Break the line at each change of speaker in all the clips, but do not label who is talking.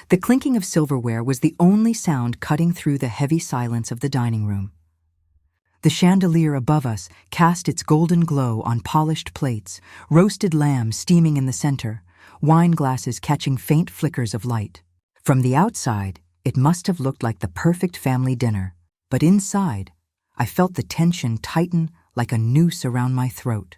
The clinking of silverware was the only sound cutting through the heavy silence of the dining room. The chandelier above us cast its golden glow on polished plates, roasted lamb steaming in the center, wine glasses catching faint flickers of light. From the outside, it must have looked like the perfect family dinner, but inside, I felt the tension tighten like a noose around my throat.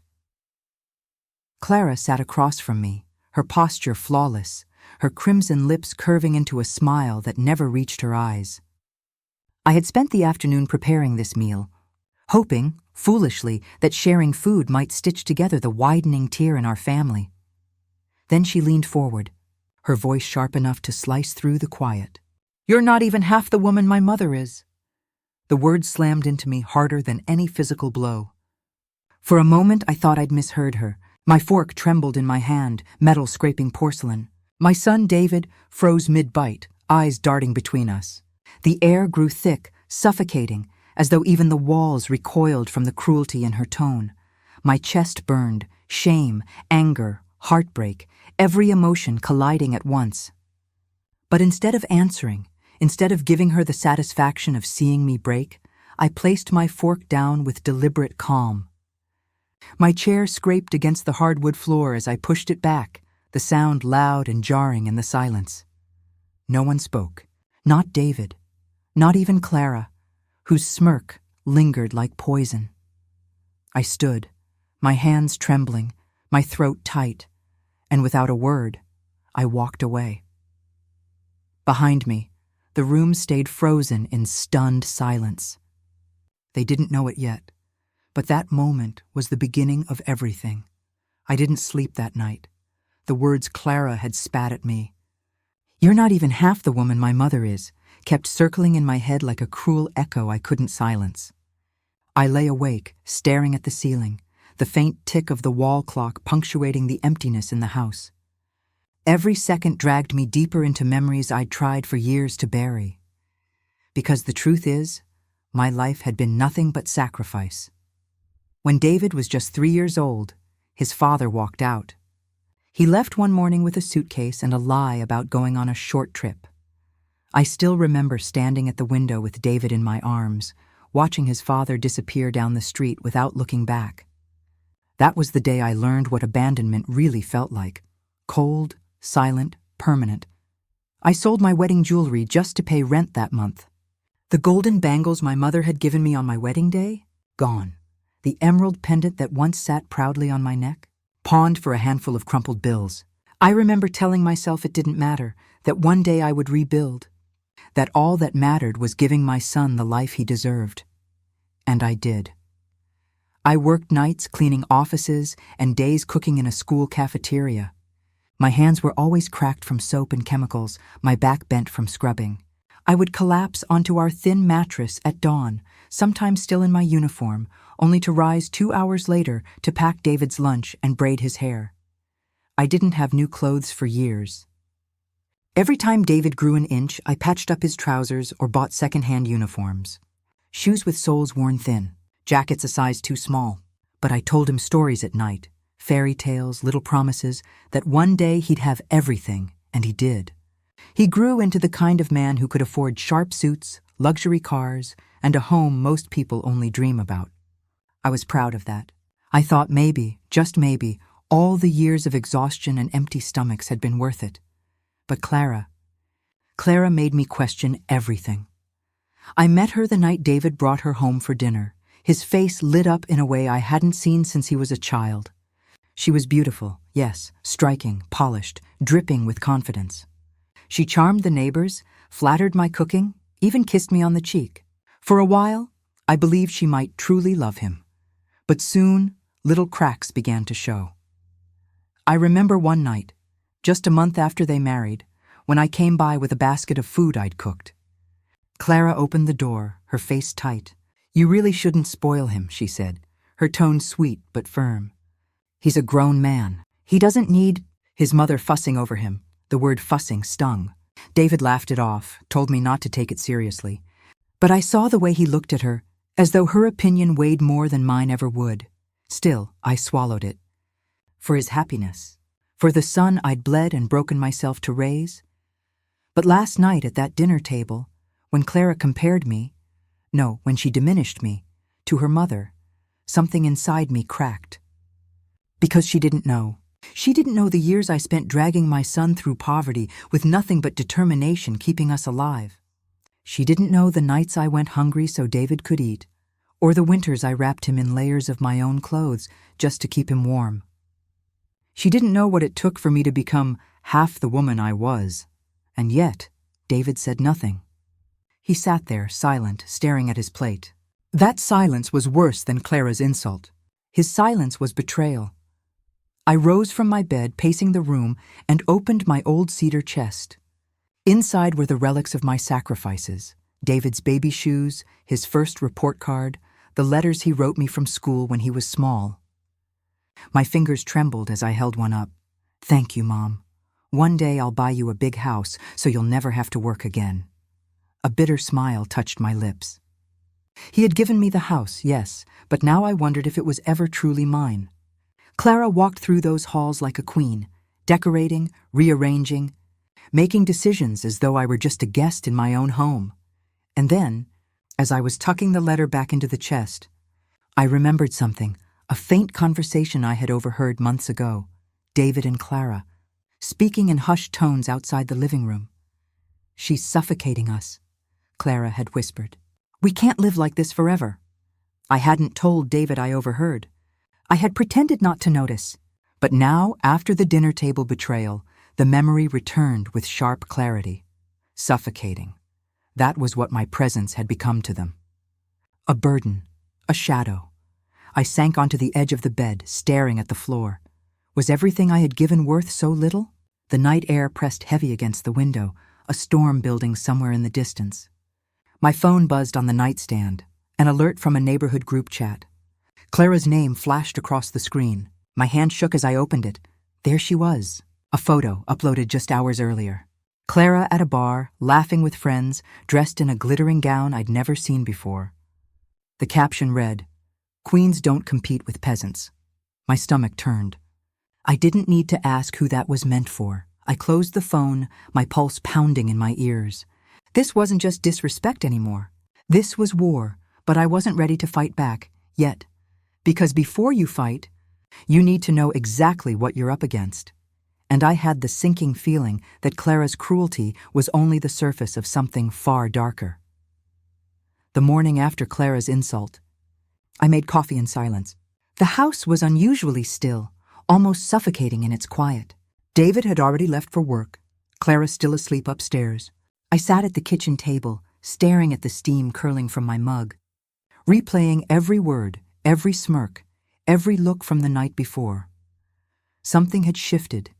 Clara sat across from me, her posture flawless, her crimson lips curving into a smile that never reached her eyes. I had spent the afternoon preparing this meal, hoping, foolishly, that sharing food might stitch together the widening tear in our family. Then she leaned forward, her voice sharp enough to slice through the quiet. "You're not even half the woman my mother is." The words slammed into me harder than any physical blow. For a moment I thought I'd misheard her. My fork trembled in my hand, metal scraping porcelain. My son David froze mid-bite, eyes darting between us. The air grew thick, suffocating, as though even the walls recoiled from the cruelty in her tone. My chest burned, shame, anger, heartbreak, every emotion colliding at once. But instead of answering, instead of giving her the satisfaction of seeing me break, I placed my fork down with deliberate calm. My chair scraped against the hardwood floor as I pushed it back, the sound loud and jarring in the silence. No one spoke, not David, not even Clara, whose smirk lingered like poison. I stood, my hands trembling, my throat tight, and without a word, I walked away. Behind me, the room stayed frozen in stunned silence. They didn't know it yet, but that moment was the beginning of everything. I didn't sleep that night. The words Clara had spat at me, "You're not even half the woman my mother is," kept circling in my head like a cruel echo I couldn't silence. I lay awake, staring at the ceiling, the faint tick of the wall clock punctuating the emptiness in the house. Every second dragged me deeper into memories I'd tried for years to bury. Because the truth is, my life had been nothing but sacrifice. When David was just 3 years old, his father walked out. He left one morning with a suitcase and a lie about going on a short trip. I still remember standing at the window with David in my arms, watching his father disappear down the street without looking back. That was the day I learned what abandonment really felt like. Cold, silent, permanent. I sold my wedding jewelry just to pay rent that month. The golden bangles my mother had given me on my wedding day? Gone. The emerald pendant that once sat proudly on my neck? Pawned for a handful of crumpled bills. I remember telling myself it didn't matter, that one day I would rebuild, that all that mattered was giving my son the life he deserved. And I did. I worked nights cleaning offices and days cooking in a school cafeteria. My hands were always cracked from soap and chemicals, my back bent from scrubbing. I would collapse onto our thin mattress at dawn, sometimes still in my uniform, only to rise 2 hours later to pack David's lunch and braid his hair. I didn't have new clothes for years. Every time David grew an inch, I patched up his trousers or bought second-hand uniforms. Shoes with soles worn thin, jackets a size too small. But I told him stories at night, fairy tales, little promises, that one day he'd have everything, and he did. He grew into the kind of man who could afford sharp suits, luxury cars, and a home most people only dream about. I was proud of that. I thought maybe, just maybe, all the years of exhaustion and empty stomachs had been worth it. But Clara made me question everything. I met her the night David brought her home for dinner. His face lit up in a way I hadn't seen since he was a child. She was beautiful, yes, striking, polished, dripping with confidence. She charmed the neighbors, flattered my cooking, even kissed me on the cheek. For a while, I believed she might truly love him. But soon, little cracks began to show. I remember one night, just a month after they married, when I came by with a basket of food I'd cooked. Clara opened the door, her face tight. "You really shouldn't spoil him," she said, her tone sweet but firm. "He's a grown man. He doesn't need—" His mother fussing over him. The word fussing stung. David laughed it off, told me not to take it seriously. But I saw the way he looked at her, as though her opinion weighed more than mine ever would. Still, I swallowed it. For his happiness. For the son I'd bled and broken myself to raise. But last night at that dinner table, when Clara when she diminished me, to her mother, something inside me cracked. Because she didn't know. She didn't know the years I spent dragging my son through poverty with nothing but determination keeping us alive. She didn't know the nights I went hungry so David could eat, or the winters I wrapped him in layers of my own clothes just to keep him warm. She didn't know what it took for me to become half the woman I was, and yet David said nothing. He sat there, silent, staring at his plate. That silence was worse than Clara's insult. His silence was betrayal. I rose from my bed, pacing the room, and opened my old cedar chest. Inside were the relics of my sacrifices: David's baby shoes, his first report card, the letters he wrote me from school when he was small. My fingers trembled as I held one up. "Thank you, Mom. One day I'll buy you a big house so you'll never have to work again." A bitter smile touched my lips. He had given me the house, yes, but now I wondered if it was ever truly mine. Clara walked through those halls like a queen, decorating, rearranging, making decisions as though I were just a guest in my own home. And then, as I was tucking the letter back into the chest, I remembered something, a faint conversation I had overheard months ago, David and Clara, speaking in hushed tones outside the living room. "She's suffocating us," Clara had whispered. "We can't live like this forever." I hadn't told David I overheard. I had pretended not to notice. But now, after the dinner table betrayal, the memory returned with sharp clarity. Suffocating. That was what my presence had become to them. A burden, a shadow. I sank onto the edge of the bed, staring at the floor. Was everything I had given worth so little? The night air pressed heavy against the window, a storm building somewhere in the distance. My phone buzzed on the nightstand, an alert from a neighborhood group chat. Clara's name flashed across the screen. My hand shook as I opened it. There she was, a photo uploaded just hours earlier. Clara at a bar, laughing with friends, dressed in a glittering gown I'd never seen before. The caption read, "Queens don't compete with peasants." My stomach turned. I didn't need to ask who that was meant for. I closed the phone, my pulse pounding in my ears. This wasn't just disrespect anymore. This was war, but I wasn't ready to fight back, yet. Because before you fight, you need to know exactly what you're up against. And I had the sinking feeling that Clara's cruelty was only the surface of something far darker. The morning after Clara's insult, I made coffee in silence. The house was unusually still, almost suffocating in its quiet. David had already left for work, Clara still asleep upstairs. I sat at the kitchen table, staring at the steam curling from my mug, replaying every word, every smirk, every look from the night before. Something had shifted.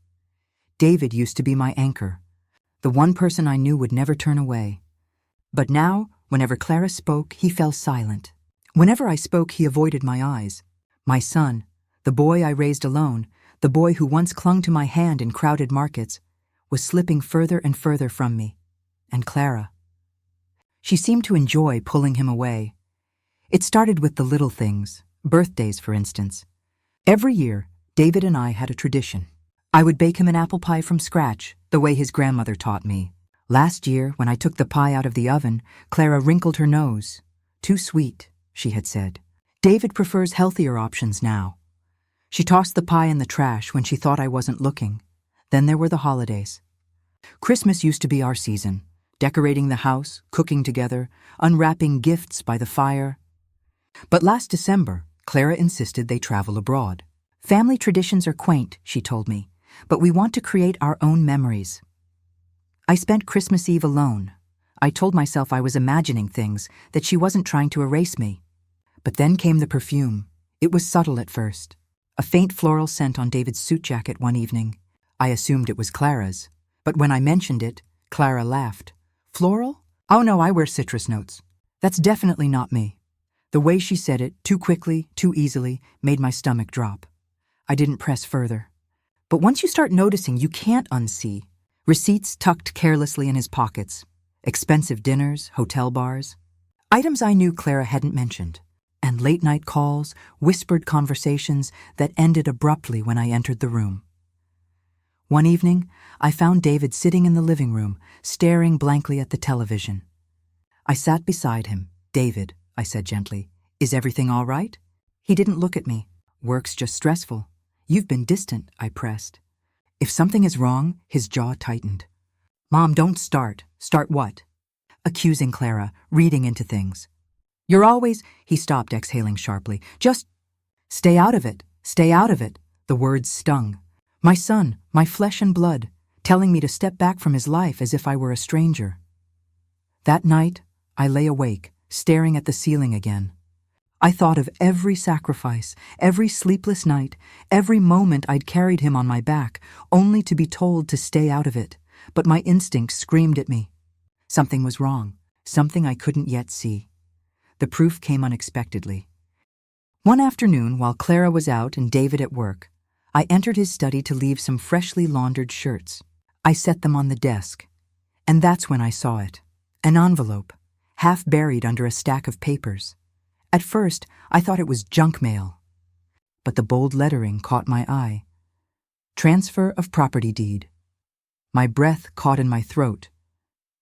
David used to be my anchor, the one person I knew would never turn away. But now, whenever Clara spoke, he fell silent. Whenever I spoke, he avoided my eyes. My son, the boy I raised alone, the boy who once clung to my hand in crowded markets, was slipping further and further from me. And Clara. She seemed to enjoy pulling him away. It started with the little things, birthdays, for instance. Every year, David and I had a tradition. I would bake him an apple pie from scratch, the way his grandmother taught me. Last year, when I took the pie out of the oven, Clara wrinkled her nose. "Too sweet," she had said. David prefers healthier options now. She tossed the pie in the trash when she thought I wasn't looking. Then there were the holidays. Christmas used to be our season, decorating the house, cooking together, unwrapping gifts by the fire. But last December, Clara insisted they travel abroad. "Family traditions are quaint," she told me, "but we want to create our own memories." I spent Christmas Eve alone. I told myself I was imagining things, that she wasn't trying to erase me. But then came the perfume. It was subtle at first. A faint floral scent on David's suit jacket one evening. I assumed it was Clara's. But when I mentioned it, Clara laughed. "Floral? Oh no, I wear citrus notes. That's definitely not me." The way she said it, too quickly, too easily, made my stomach drop. I didn't press further. But once you start noticing, you can't unsee. Receipts tucked carelessly in his pockets. Expensive dinners, hotel bars. Items I knew Clara hadn't mentioned. And late-night calls, whispered conversations that ended abruptly when I entered the room. One evening, I found David sitting in the living room, staring blankly at the television. I sat beside him. "David," I said gently, "is everything all right?" He didn't look at me. "Work's just stressful." "You've been distant," I pressed. "If something is wrong," his jaw tightened. "Mom, don't start." "Start what?" "Accusing Clara, reading into things." "You're always—" He stopped, exhaling sharply. "Just stay out of it. Stay out of it." The words stung. My son, my flesh and blood, telling me to step back from his life as if I were a stranger. That night, I lay awake, staring at the ceiling again. I thought of every sacrifice, every sleepless night, every moment I'd carried him on my back, only to be told to stay out of it. But my instincts screamed at me. Something was wrong, something I couldn't yet see. The proof came unexpectedly. One afternoon, while Clara was out and David at work, I entered his study to leave some freshly laundered shirts. I set them on the desk, and that's when I saw it. An envelope, half buried under a stack of papers. At first, I thought it was junk mail, but the bold lettering caught my eye. Transfer of property deed. My breath caught in my throat.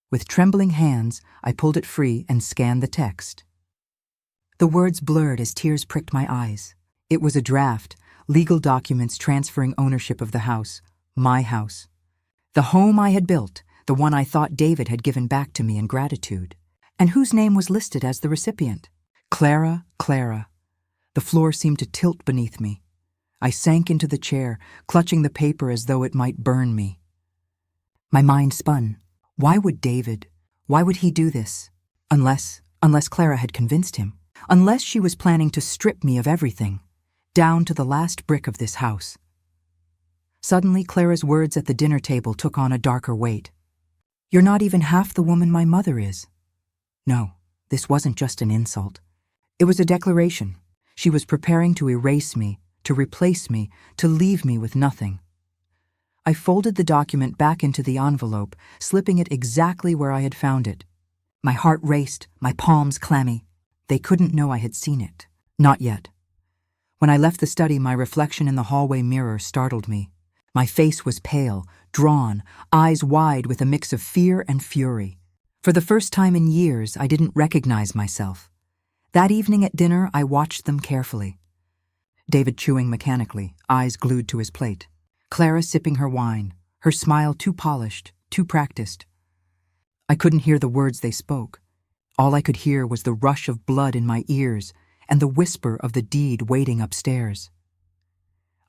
With trembling hands, I pulled it free and scanned the text. The words blurred as tears pricked my eyes. It was a draft, legal documents transferring ownership of the house, my house. The home I had built, the one I thought David had given back to me in gratitude, and whose name was listed as the recipient. Clara, Clara. The floor seemed to tilt beneath me. I sank into the chair, clutching the paper as though it might burn me. My mind spun. Why would David? Why would he do this? Unless Clara had convinced him. Unless she was planning to strip me of everything, down to the last brick of this house. Suddenly, Clara's words at the dinner table took on a darker weight. "You're not even half the woman my mother is." No, this wasn't just an insult. It was a declaration. She was preparing to erase me, to replace me, to leave me with nothing. I folded the document back into the envelope, slipping it exactly where I had found it. My heart raced, my palms clammy. They couldn't know I had seen it. Not yet. When I left the study, my reflection in the hallway mirror startled me. My face was pale, drawn, eyes wide with a mix of fear and fury. For the first time in years, I didn't recognize myself. That evening at dinner, I watched them carefully. David chewing mechanically, eyes glued to his plate. Clara sipping her wine, her smile too polished, too practiced. I couldn't hear the words they spoke. All I could hear was the rush of blood in my ears and the whisper of the deed waiting upstairs.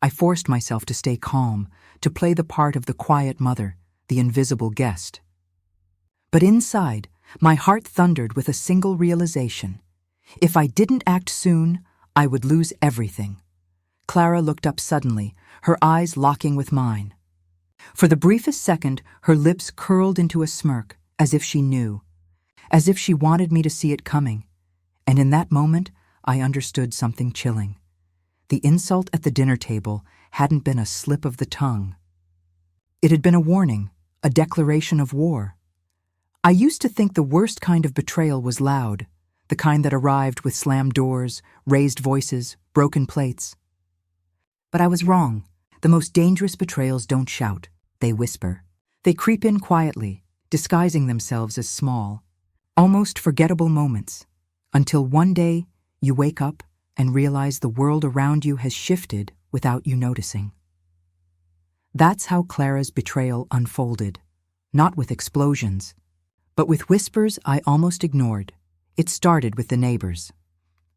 I forced myself to stay calm, to play the part of the quiet mother, the invisible guest. But inside, my heart thundered with a single realization. If I didn't act soon, I would lose everything. Clara looked up suddenly, her eyes locking with mine. For the briefest second, her lips curled into a smirk, as if she knew, as if she wanted me to see it coming. And in that moment, I understood something chilling. The insult at the dinner table hadn't been a slip of the tongue. It had been a warning, a declaration of war. I used to think the worst kind of betrayal was loud, the kind that arrived with slammed doors, raised voices, broken plates. But I was wrong. The most dangerous betrayals don't shout, they whisper. They creep in quietly, disguising themselves as small, almost forgettable moments, until one day you wake up and realize the world around you has shifted without you noticing. That's how Clara's betrayal unfolded, not with explosions, but with whispers I almost ignored. It started with the neighbors.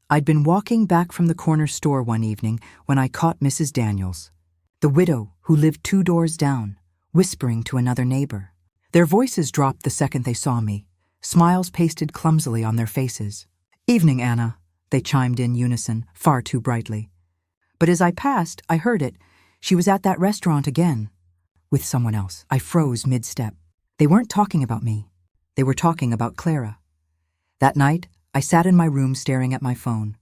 I'd been walking back from the corner store one evening when I caught Mrs. Daniels, the widow who lived 2 doors down, whispering to another neighbor. Their voices dropped the second they saw me, smiles pasted clumsily on their faces. "Evening, Anna," they chimed in unison, far too brightly. But as I passed, I heard it. She was at that restaurant again, with someone else. I froze mid-step. They weren't talking about me. They were talking about Clara. That night, I sat in my room staring at my phone.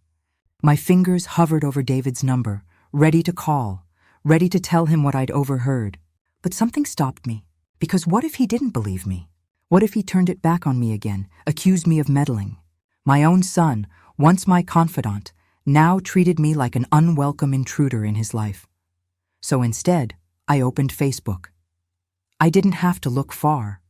My fingers hovered over David's number, ready to call, ready to tell him what I'd overheard. But something stopped me, because what if he didn't believe me? What if he turned it back on me again, accused me of meddling? My own son, once my confidant, now treated me like an unwelcome intruder in his life. So instead, I opened Facebook. I didn't have to look far.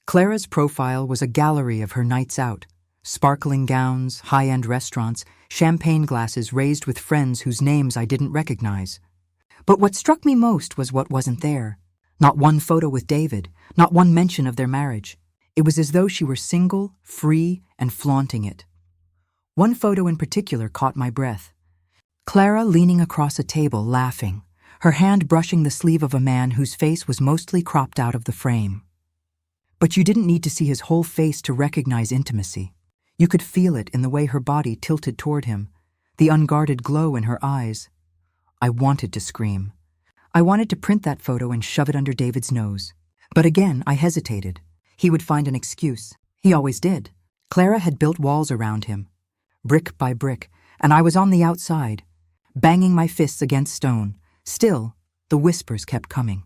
Clara's profile was a gallery of her nights out, sparkling gowns, high-end restaurants, champagne glasses raised with friends whose names I didn't recognize. But what struck me most was what wasn't there. Not one photo with David, not one mention of their marriage. It was as though she were single, free, and flaunting it. One photo in particular caught my breath. Clara leaning across a table, laughing, her hand brushing the sleeve of a man whose face was mostly cropped out of the frame. But you didn't need to see his whole face to recognize intimacy. You could feel it in the way her body tilted toward him, the unguarded glow in her eyes. I wanted to scream. I wanted to print that photo and shove it under David's nose. But again, I hesitated. He would find an excuse. He always did. Clara had built walls around him, brick by brick, and I was on the outside, banging my fists against stone. Still, the whispers kept coming.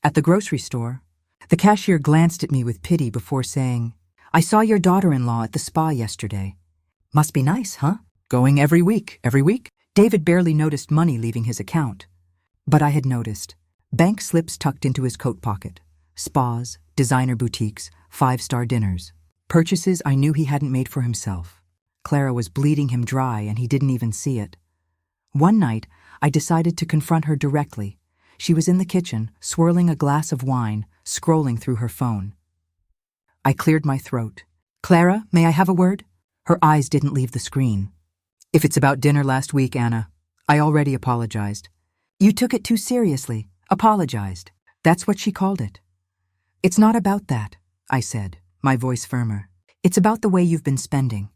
At the grocery store, the cashier glanced at me with pity before saying, "I saw your daughter-in-law at the spa yesterday. Must be nice, huh? Going every week, every week?" David barely noticed money leaving his account. But I had noticed. Bank slips tucked into his coat pocket. Spas, designer boutiques, five-star dinners. Purchases I knew he hadn't made for himself. Clara was bleeding him dry and he didn't even see it. One night, I decided to confront her directly. She was in the kitchen, swirling a glass of wine, scrolling through her phone. I cleared my throat. "Clara, may I have a word?" Her eyes didn't leave the screen. "If it's about dinner last week, Anna, I already apologized." "You took it too seriously. Apologized." That's what she called it. "It's not about that," I said, my voice firmer. "It's about the way you've been spending.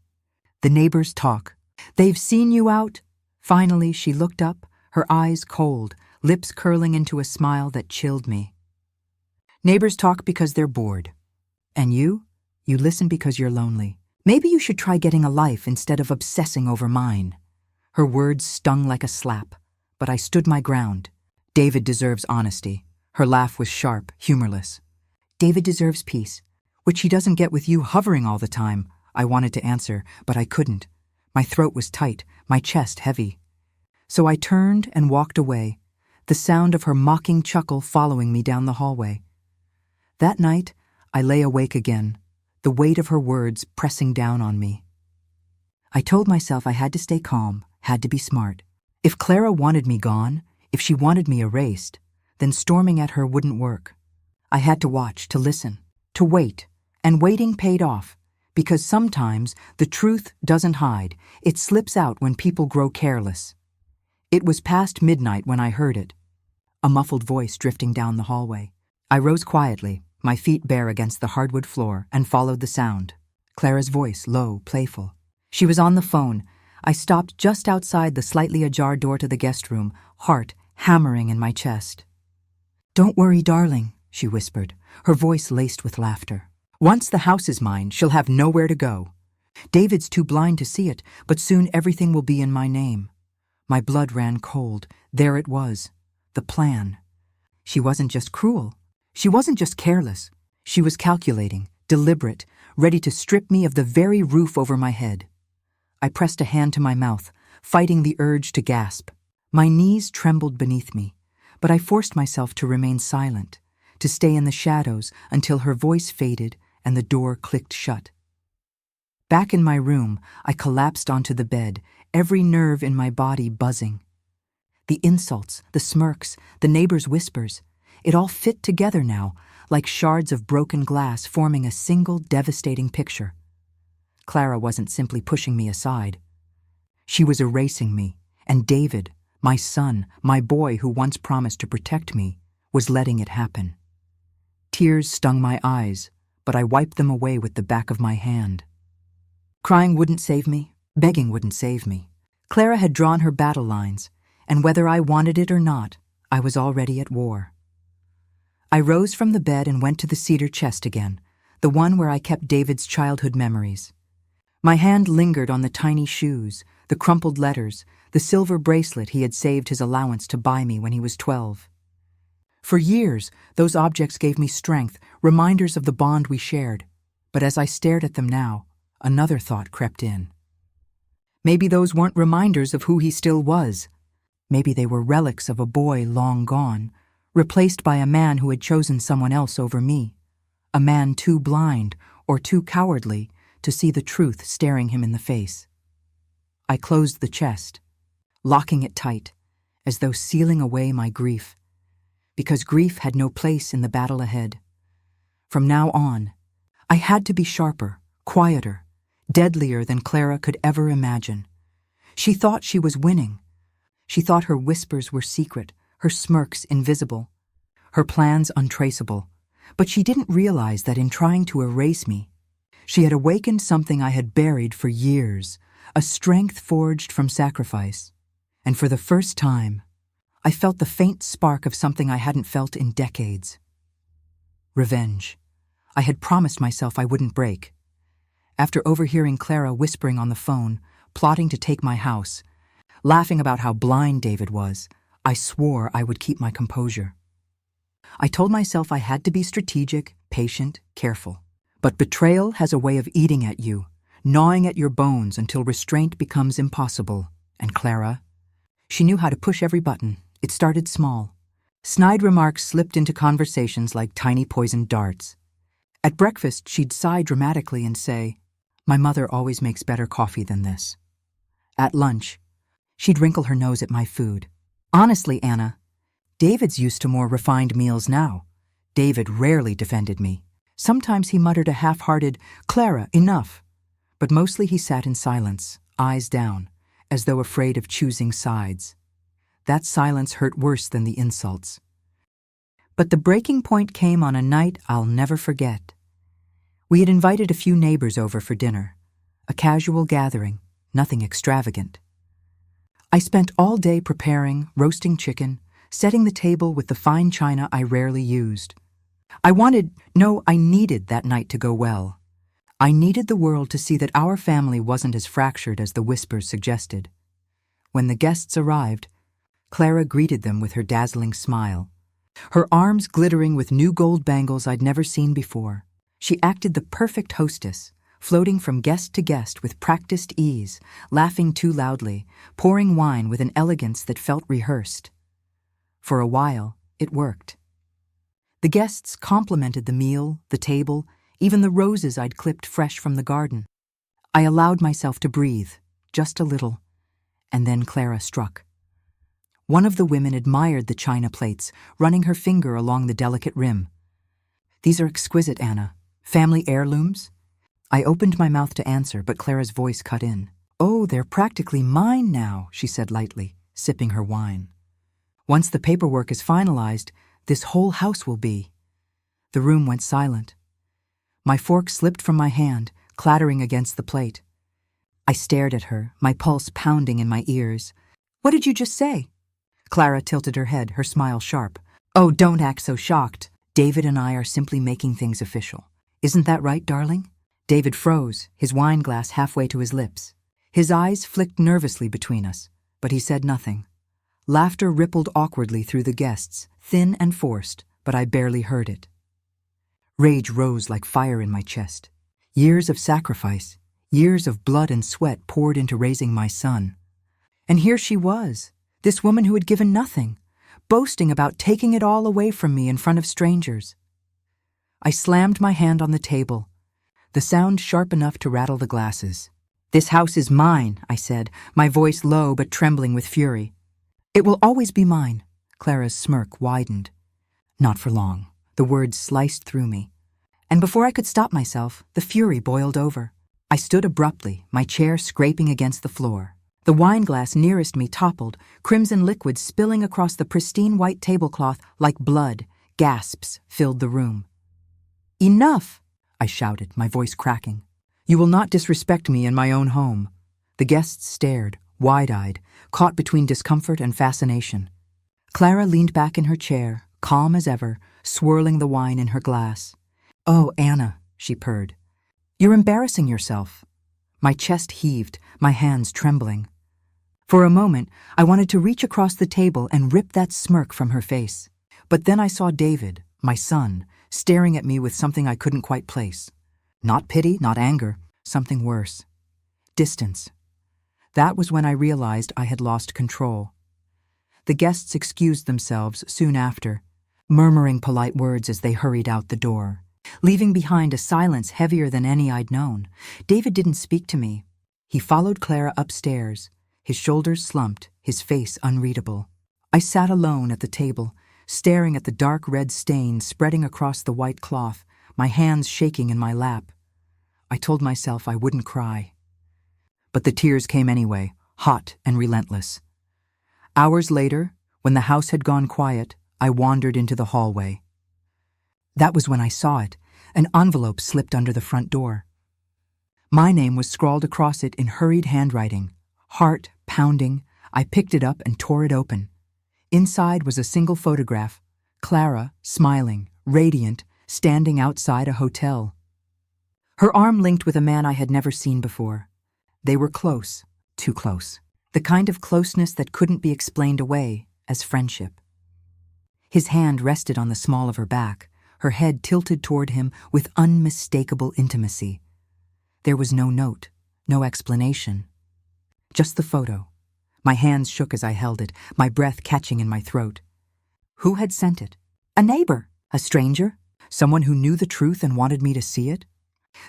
The neighbors talk. They've seen you out." Finally, she looked up, her eyes cold, lips curling into a smile that chilled me. "Neighbors talk because they're bored. And you listen because you're lonely. Maybe you should try getting a life instead of obsessing over mine." Her words stung like a slap, but I stood my ground. David deserves honesty. Her laugh was sharp, humorless. "David deserves peace, which he doesn't get with you hovering all the time." I wanted to answer, but I couldn't. My throat was tight, my chest heavy. So I turned and walked away, the sound of her mocking chuckle following me down the hallway. That night, I lay awake again, the weight of her words pressing down on me. I told myself I had to stay calm, had to be smart. If Clara wanted me gone, if she wanted me erased, then storming at her wouldn't work. I had to watch, to listen, to wait, and waiting paid off, because sometimes the truth doesn't hide. It slips out when people grow careless. It was past midnight when I heard it, a muffled voice drifting down the hallway. I rose quietly, my feet bare against the hardwood floor, and followed the sound. Clara's voice, low, playful. She was on the phone. I stopped just outside the slightly ajar door to the guest room, heart hammering in my chest. "Don't worry, darling," she whispered, her voice laced with laughter. "Once the house is mine, she'll have nowhere to go. David's too blind to see it, but soon everything will be in my name." My blood ran cold. There it was, the plan. She wasn't just cruel. She wasn't just careless. She was calculating, deliberate, ready to strip me of the very roof over my head. I pressed a hand to my mouth, fighting the urge to gasp. My knees trembled beneath me, but I forced myself to remain silent, to stay in the shadows until her voice faded and the door clicked shut. Back in my room, I collapsed onto the bed, every nerve in my body buzzing. The insults, the smirks, the neighbors' whispers, it all fit together now, like shards of broken glass forming a single devastating picture. Clara wasn't simply pushing me aside. She was erasing me, and David, my son, my boy who once promised to protect me, was letting it happen. Tears stung my eyes, but I wiped them away with the back of my hand. Crying wouldn't save me. Begging wouldn't save me. Clara had drawn her battle lines, and whether I wanted it or not, I was already at war. I rose from the bed and went to the cedar chest again, the one where I kept David's childhood memories. My hand lingered on the tiny shoes, the crumpled letters, the silver bracelet he had saved his allowance to buy me when he was 12. For years, those objects gave me strength, reminders of the bond we shared. But as I stared at them now, another thought crept in. Maybe those weren't reminders of who he still was. Maybe they were relics of a boy long gone, replaced by a man who had chosen someone else over me, a man too blind or too cowardly to see the truth staring him in the face. I closed the chest, locking it tight, as though sealing away my grief, because grief had no place in the battle ahead. From now on, I had to be sharper, quieter, deadlier than Clara could ever imagine. She thought she was winning. She thought her whispers were secret, her smirks invisible, her plans untraceable. But she didn't realize that in trying to erase me, she had awakened something I had buried for years, a strength forged from sacrifice. And for the first time, I felt the faint spark of something I hadn't felt in decades. Revenge. I had promised myself I wouldn't break. After overhearing Clara whispering on the phone, plotting to take my house, laughing about how blind David was, I swore I would keep my composure. I told myself I had to be strategic, patient, careful. But betrayal has a way of eating at you, gnawing at your bones until restraint becomes impossible. And Clara? She knew how to push every button. It started small. Snide remarks slipped into conversations like tiny poisoned darts. At breakfast, she'd sigh dramatically and say, "My mother always makes better coffee than this." At lunch, she'd wrinkle her nose at my food. Honestly, Anna, David's used to more refined meals now. David rarely defended me. Sometimes he muttered a half-hearted, "Clara, enough." But mostly he sat in silence, eyes down, as though afraid of choosing sides. That silence hurt worse than the insults. But the breaking point came on a night I'll never forget. We had invited a few neighbors over for dinner, a casual gathering, nothing extravagant. I spent all day preparing, roasting chicken, setting the table with the fine china I rarely used. I needed that night to go well. I needed the world to see that our family wasn't as fractured as the whispers suggested. When the guests arrived, Clara greeted them with her dazzling smile, her arms glittering with new gold bangles I'd never seen before. She acted the perfect hostess, floating from guest to guest with practiced ease, laughing too loudly, pouring wine with an elegance that felt rehearsed. For a while, it worked. The guests complimented the meal, the table, even the roses I'd clipped fresh from the garden. I allowed myself to breathe, just a little, and then Clara struck. One of the women admired the china plates, running her finger along the delicate rim. "These are exquisite, Anna. Family heirlooms?" I opened my mouth to answer, but Clara's voice cut in. "Oh, they're practically mine now," she said lightly, sipping her wine. "Once the paperwork is finalized, this whole house will be." The room went silent. My fork slipped from my hand, clattering against the plate. I stared at her, my pulse pounding in my ears. "What did you just say?" Clara tilted her head, her smile sharp. "Oh, don't act so shocked. David and I are simply making things official. Isn't that right, darling?" David froze, his wine glass halfway to his lips. His eyes flicked nervously between us, but he said nothing. Laughter rippled awkwardly through the guests, thin and forced, but I barely heard it. Rage rose like fire in my chest. Years of sacrifice, years of blood and sweat poured into raising my son. And here she was, this woman who had given nothing, boasting about taking it all away from me in front of strangers. I slammed my hand on the table, the sound sharp enough to rattle the glasses. "This house is mine," I said, my voice low but trembling with fury. "It will always be mine." Clara's smirk widened. Not for long. The words sliced through me. And before I could stop myself, the fury boiled over. I stood abruptly, my chair scraping against the floor. The wine glass nearest me toppled, crimson liquid spilling across the pristine white tablecloth like blood. Gasps filled the room. "Enough!" I shouted, my voice cracking. "You will not disrespect me in my own home." The guests stared, wide-eyed, caught between discomfort and fascination. Clara leaned back in her chair, calm as ever, swirling the wine in her glass. "Oh, Anna," she purred. "You're embarrassing yourself." My chest heaved, my hands trembling. For a moment, I wanted to reach across the table and rip that smirk from her face. But then I saw David, my son, staring at me with something I couldn't quite place. Not pity, not anger, something worse. Distance. That was when I realized I had lost control. The guests excused themselves soon after, murmuring polite words as they hurried out the door, leaving behind a silence heavier than any I'd known. David didn't speak to me. He followed Clara upstairs, his shoulders slumped, his face unreadable. I sat alone at the table, staring at the dark red stain spreading across the white cloth, my hands shaking in my lap. I told myself I wouldn't cry. But the tears came anyway, hot and relentless. Hours later, when the house had gone quiet, I wandered into the hallway. That was when I saw it, an envelope slipped under the front door. My name was scrawled across it in hurried handwriting. Heart pounding, I picked it up and tore it open. Inside was a single photograph, Clara, smiling, radiant, standing outside a hotel. Her arm linked with a man I had never seen before. They were close, too close. The kind of closeness that couldn't be explained away as friendship. His hand rested on the small of her back, her head tilted toward him with unmistakable intimacy. There was no note, no explanation. Just the photo. My hands shook as I held it, my breath catching in my throat. Who had sent it? A neighbor? A stranger? Someone who knew the truth and wanted me to see it?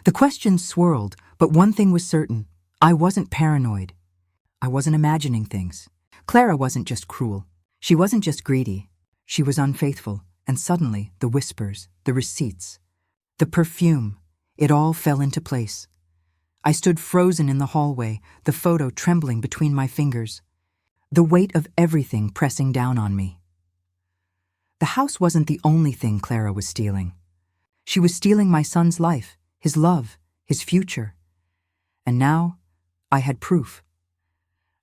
The questions swirled, but one thing was certain. I wasn't paranoid. I wasn't imagining things. Clara wasn't just cruel. She wasn't just greedy. She was unfaithful, and suddenly the whispers, the receipts, the perfume, it all fell into place. I stood frozen in the hallway, the photo trembling between my fingers, the weight of everything pressing down on me. The house wasn't the only thing Clara was stealing. She was stealing my son's life, his love, his future. And now, I had proof.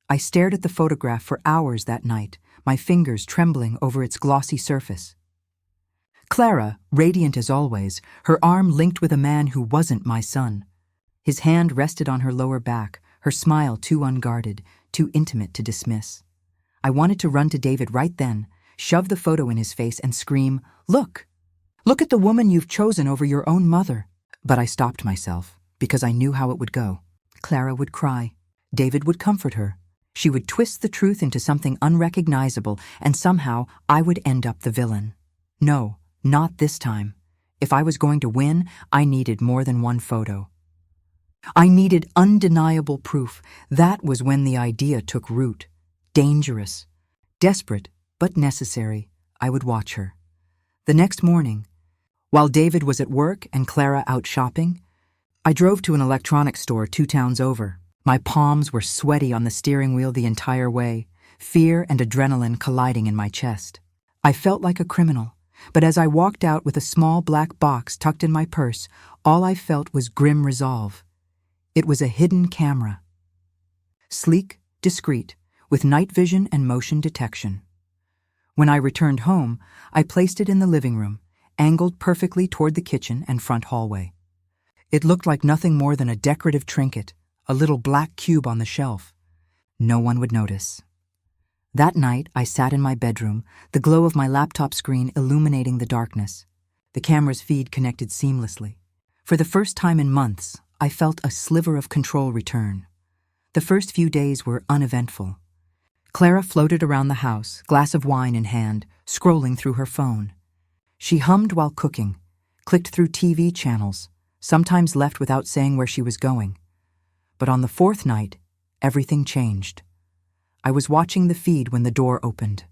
I stared at the photograph for hours that night, my fingers trembling over its glossy surface. Clara, radiant as always, her arm linked with a man who wasn't my son. His hand rested on her lower back, her smile too unguarded, too intimate to dismiss. I wanted to run to David right then, shove the photo in his face and scream, "Look! Look at the woman you've chosen over your own mother." But I stopped myself, because I knew how it would go. Clara would cry. David would comfort her. She would twist the truth into something unrecognizable, and somehow I would end up the villain. No, not this time. If I was going to win, I needed more than one photo. I needed undeniable proof. That was when the idea took root. Dangerous. Desperate, but necessary. I would watch her. The next morning, while David was at work and Clara out shopping, I drove to an electronics store 2 towns over. My palms were sweaty on the steering wheel the entire way, fear and adrenaline colliding in my chest. I felt like a criminal, but as I walked out with a small black box tucked in my purse, all I felt was grim resolve. It was a hidden camera. Sleek, discreet, with night vision and motion detection. When I returned home, I placed it in the living room, angled perfectly toward the kitchen and front hallway. It looked like nothing more than a decorative trinket, a little black cube on the shelf. No one would notice. That night, I sat in my bedroom, the glow of my laptop screen illuminating the darkness. The camera's feed connected seamlessly. For the first time in months, I felt a sliver of control return. The first few days were uneventful. Clara floated around the house, glass of wine in hand, scrolling through her phone. She hummed while cooking, clicked through TV channels, sometimes left without saying where she was going. But on the 4th night, everything changed. I was watching the feed when the door opened.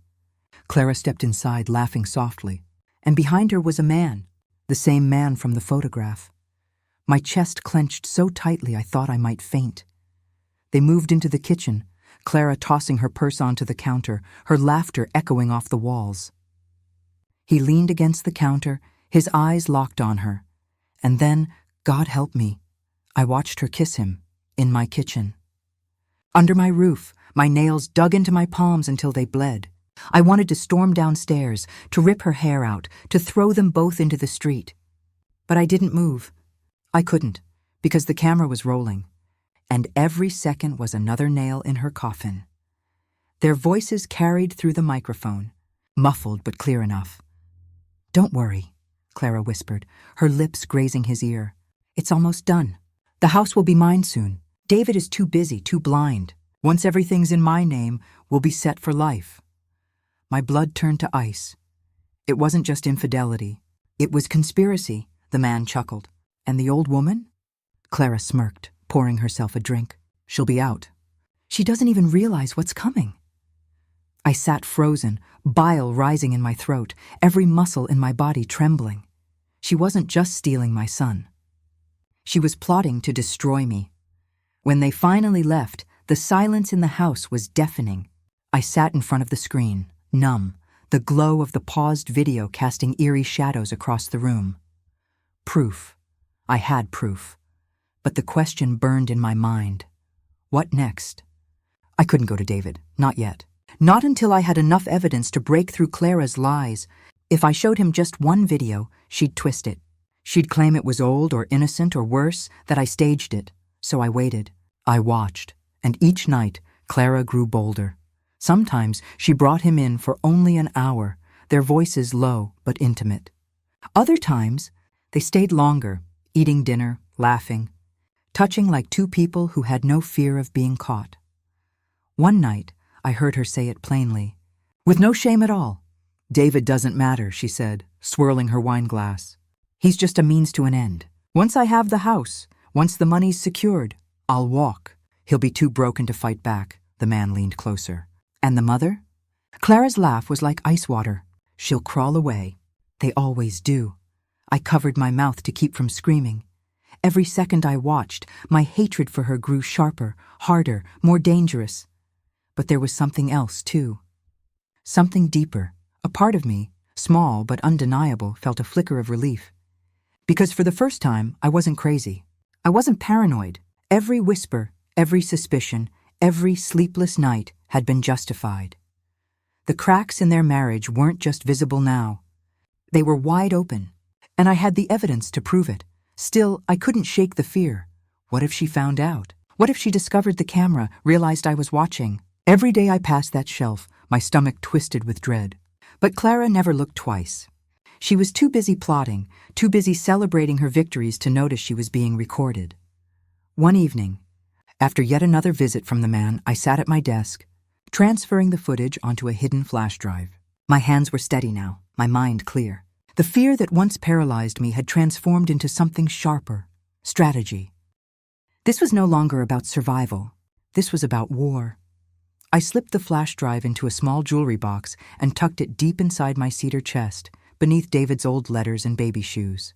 Clara stepped inside, laughing softly, and behind her was a man, the same man from the photograph. My chest clenched so tightly I thought I might faint. They moved into the kitchen, Clara tossing her purse onto the counter, her laughter echoing off the walls. He leaned against the counter, his eyes locked on her. And then, God help me, I watched her kiss him, in my kitchen. Under my roof, my nails dug into my palms until they bled. I wanted to storm downstairs, to rip her hair out, to throw them both into the street. But I didn't move. I couldn't, because the camera was rolling, and every second was another nail in her coffin. Their voices carried through the microphone, muffled but clear enough. "Don't worry," Clara whispered, her lips grazing his ear. "It's almost done. The house will be mine soon. David is too busy, too blind. Once everything's in my name, we'll be set for life." My blood turned to ice. It wasn't just infidelity. It was conspiracy, the man chuckled. And the old woman? Clara smirked, pouring herself a drink. She'll be out. She doesn't even realize what's coming. I sat frozen, bile rising in my throat, every muscle in my body trembling. She wasn't just stealing my son. She was plotting to destroy me. When they finally left, the silence in the house was deafening. I sat in front of the screen, numb, the glow of the paused video casting eerie shadows across the room. Proof. I had proof. But the question burned in my mind. What next? I couldn't go to David, not yet. Not until I had enough evidence to break through Clara's lies. If I showed him just one video, she'd twist it. She'd claim it was old or innocent or worse, that I staged it. So I waited. I watched. And each night, Clara grew bolder. Sometimes she brought him in for only an hour, their voices low but intimate. Other times, they stayed longer, eating dinner, laughing, touching like two people who had no fear of being caught. One night, I heard her say it plainly, with no shame at all. "David doesn't matter," she said, swirling her wine glass. "He's just a means to an end. Once I have the house, once the money's secured, I'll walk. He'll be too broken to fight back." The man leaned closer. "And the mother?" Clara's laugh was like ice water. "She'll crawl away. They always do." I covered my mouth to keep from screaming. Every second I watched, my hatred for her grew sharper, harder, more dangerous. But there was something else, too. Something deeper. A part of me, small but undeniable, felt a flicker of relief. Because for the first time, I wasn't crazy. I wasn't paranoid. Every whisper, every suspicion, every sleepless night had been justified. The cracks in their marriage weren't just visible now. They were wide open, and I had the evidence to prove it. Still, I couldn't shake the fear. What if she found out? What if she discovered the camera, realized I was watching? Every day I passed that shelf, my stomach twisted with dread. But Clara never looked twice. She was too busy plotting, too busy celebrating her victories to notice she was being recorded. One evening, after yet another visit from the man, I sat at my desk, transferring the footage onto a hidden flash drive. My hands were steady now, my mind clear. The fear that once paralyzed me had transformed into something sharper, strategy. This was no longer about survival. This was about war. I slipped the flash drive into a small jewelry box and tucked it deep inside my cedar chest, beneath David's old letters and baby shoes.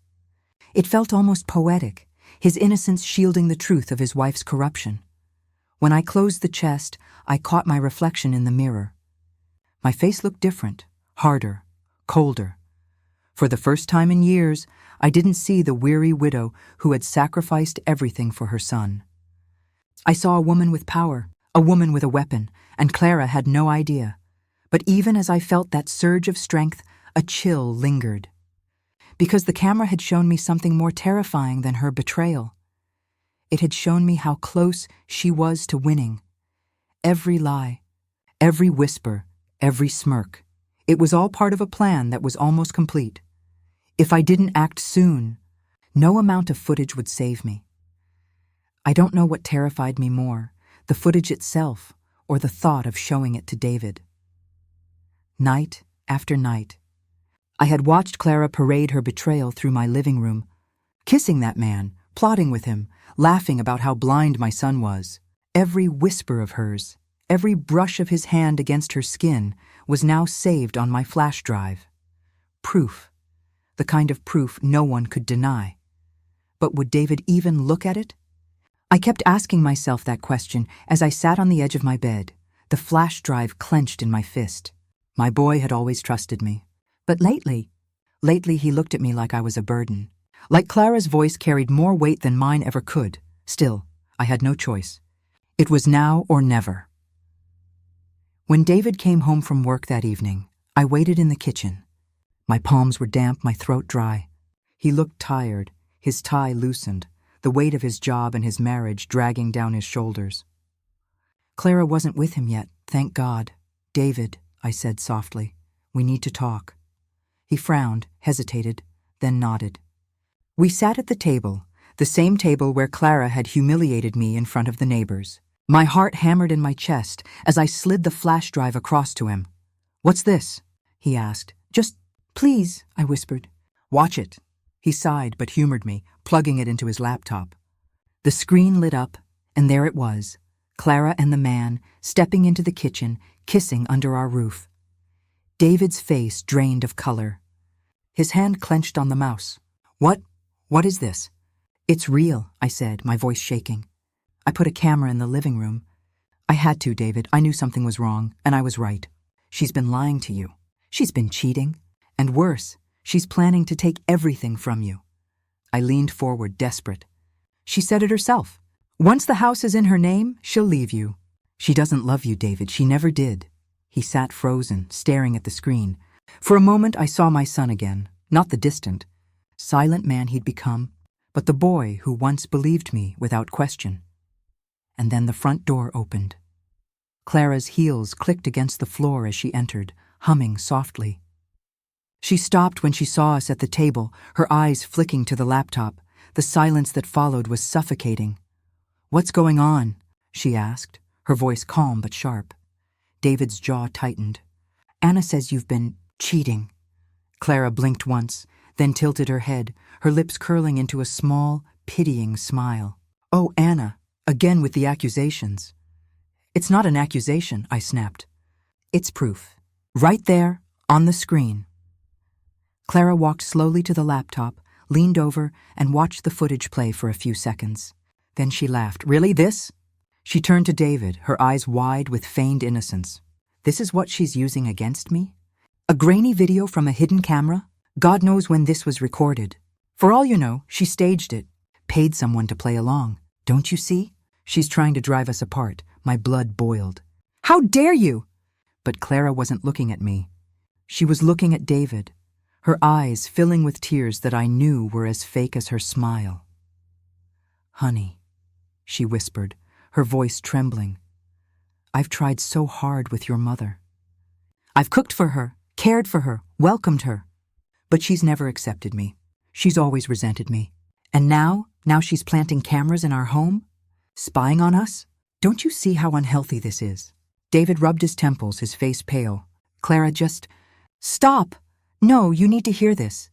It felt almost poetic, his innocence shielding the truth of his wife's corruption. When I closed the chest, I caught my reflection in the mirror. My face looked different, harder, colder. For the first time in years, I didn't see the weary widow who had sacrificed everything for her son. I saw a woman with power, a woman with a weapon, and Clara had no idea. But even as I felt that surge of strength, a chill lingered. Because the camera had shown me something more terrifying than her betrayal. It had shown me how close she was to winning. Every lie, every whisper, every smirk. It was all part of a plan that was almost complete. If I didn't act soon, no amount of footage would save me. I don't know what terrified me more, the footage itself or the thought of showing it to David. Night after night, I had watched Clara parade her betrayal through my living room, kissing that man, plotting with him, laughing about how blind my son was. Every whisper of hers, every brush of his hand against her skin was now saved on my flash drive. Proof. The kind of proof no one could deny. But would David even look at it? I kept asking myself that question as I sat on the edge of my bed, the flash drive clenched in my fist. My boy had always trusted me. But lately he looked at me like I was a burden. Like Clara's voice carried more weight than mine ever could. Still, I had no choice. It was now or never. When David came home from work that evening, I waited in the kitchen. My palms were damp, my throat dry. He looked tired, his tie loosened, the weight of his job and his marriage dragging down his shoulders. Clara wasn't with him yet, thank God. "David," I said softly, "we need to talk." He frowned, hesitated, then nodded. We sat at the table, the same table where Clara had humiliated me in front of the neighbors. My heart hammered in my chest as I slid the flash drive across to him. "What's this?" he asked. "Just, please," I whispered. "Watch it." He sighed but humored me, plugging it into his laptop. The screen lit up, and there it was, Clara and the man stepping into the kitchen, kissing under our roof. David's face drained of color. His hand clenched on the mouse. What is this?" "It's real," I said, my voice shaking. "I put a camera in the living room. I had to, David. I knew something was wrong, and I was right. She's been lying to you. She's been cheating. And worse, she's planning to take everything from you." I leaned forward, desperate. "She said it herself. Once the house is in her name, she'll leave you. She doesn't love you, David. She never did." He sat frozen, staring at the screen. For a moment I saw my son again, not the distant, silent man he'd become, but the boy who once believed me without question. And then the front door opened. Clara's heels clicked against the floor as she entered, humming softly. She stopped when she saw us at the table, her eyes flicking to the laptop. The silence that followed was suffocating. "What's going on?" she asked, her voice calm but sharp. David's jaw tightened. "Anna says you've been cheating." Clara blinked once, then tilted her head, her lips curling into a small, pitying smile. "Oh, Anna, again with the accusations." "It's not an accusation," I snapped. "It's proof. Right there, on the screen." Clara walked slowly to the laptop, leaned over, and watched the footage play for a few seconds. Then she laughed. "Really, this?" She turned to David, her eyes wide with feigned innocence. "This is what she's using against me? A grainy video from a hidden camera? God knows when this was recorded. For all you know, she staged it, paid someone to play along. Don't you see? She's trying to drive us apart." My blood boiled. "How dare you!" But Clara wasn't looking at me. She was looking at David, her eyes filling with tears that I knew were as fake as her smile. "Honey," she whispered, her voice trembling. "I've tried so hard with your mother. I've cooked for her, cared for her, welcomed her. But she's never accepted me. She's always resented me. And now she's planting cameras in our home? Spying on us? Don't you see how unhealthy this is?" David rubbed his temples, his face pale. Clara just, "Stop! No, you need to hear this."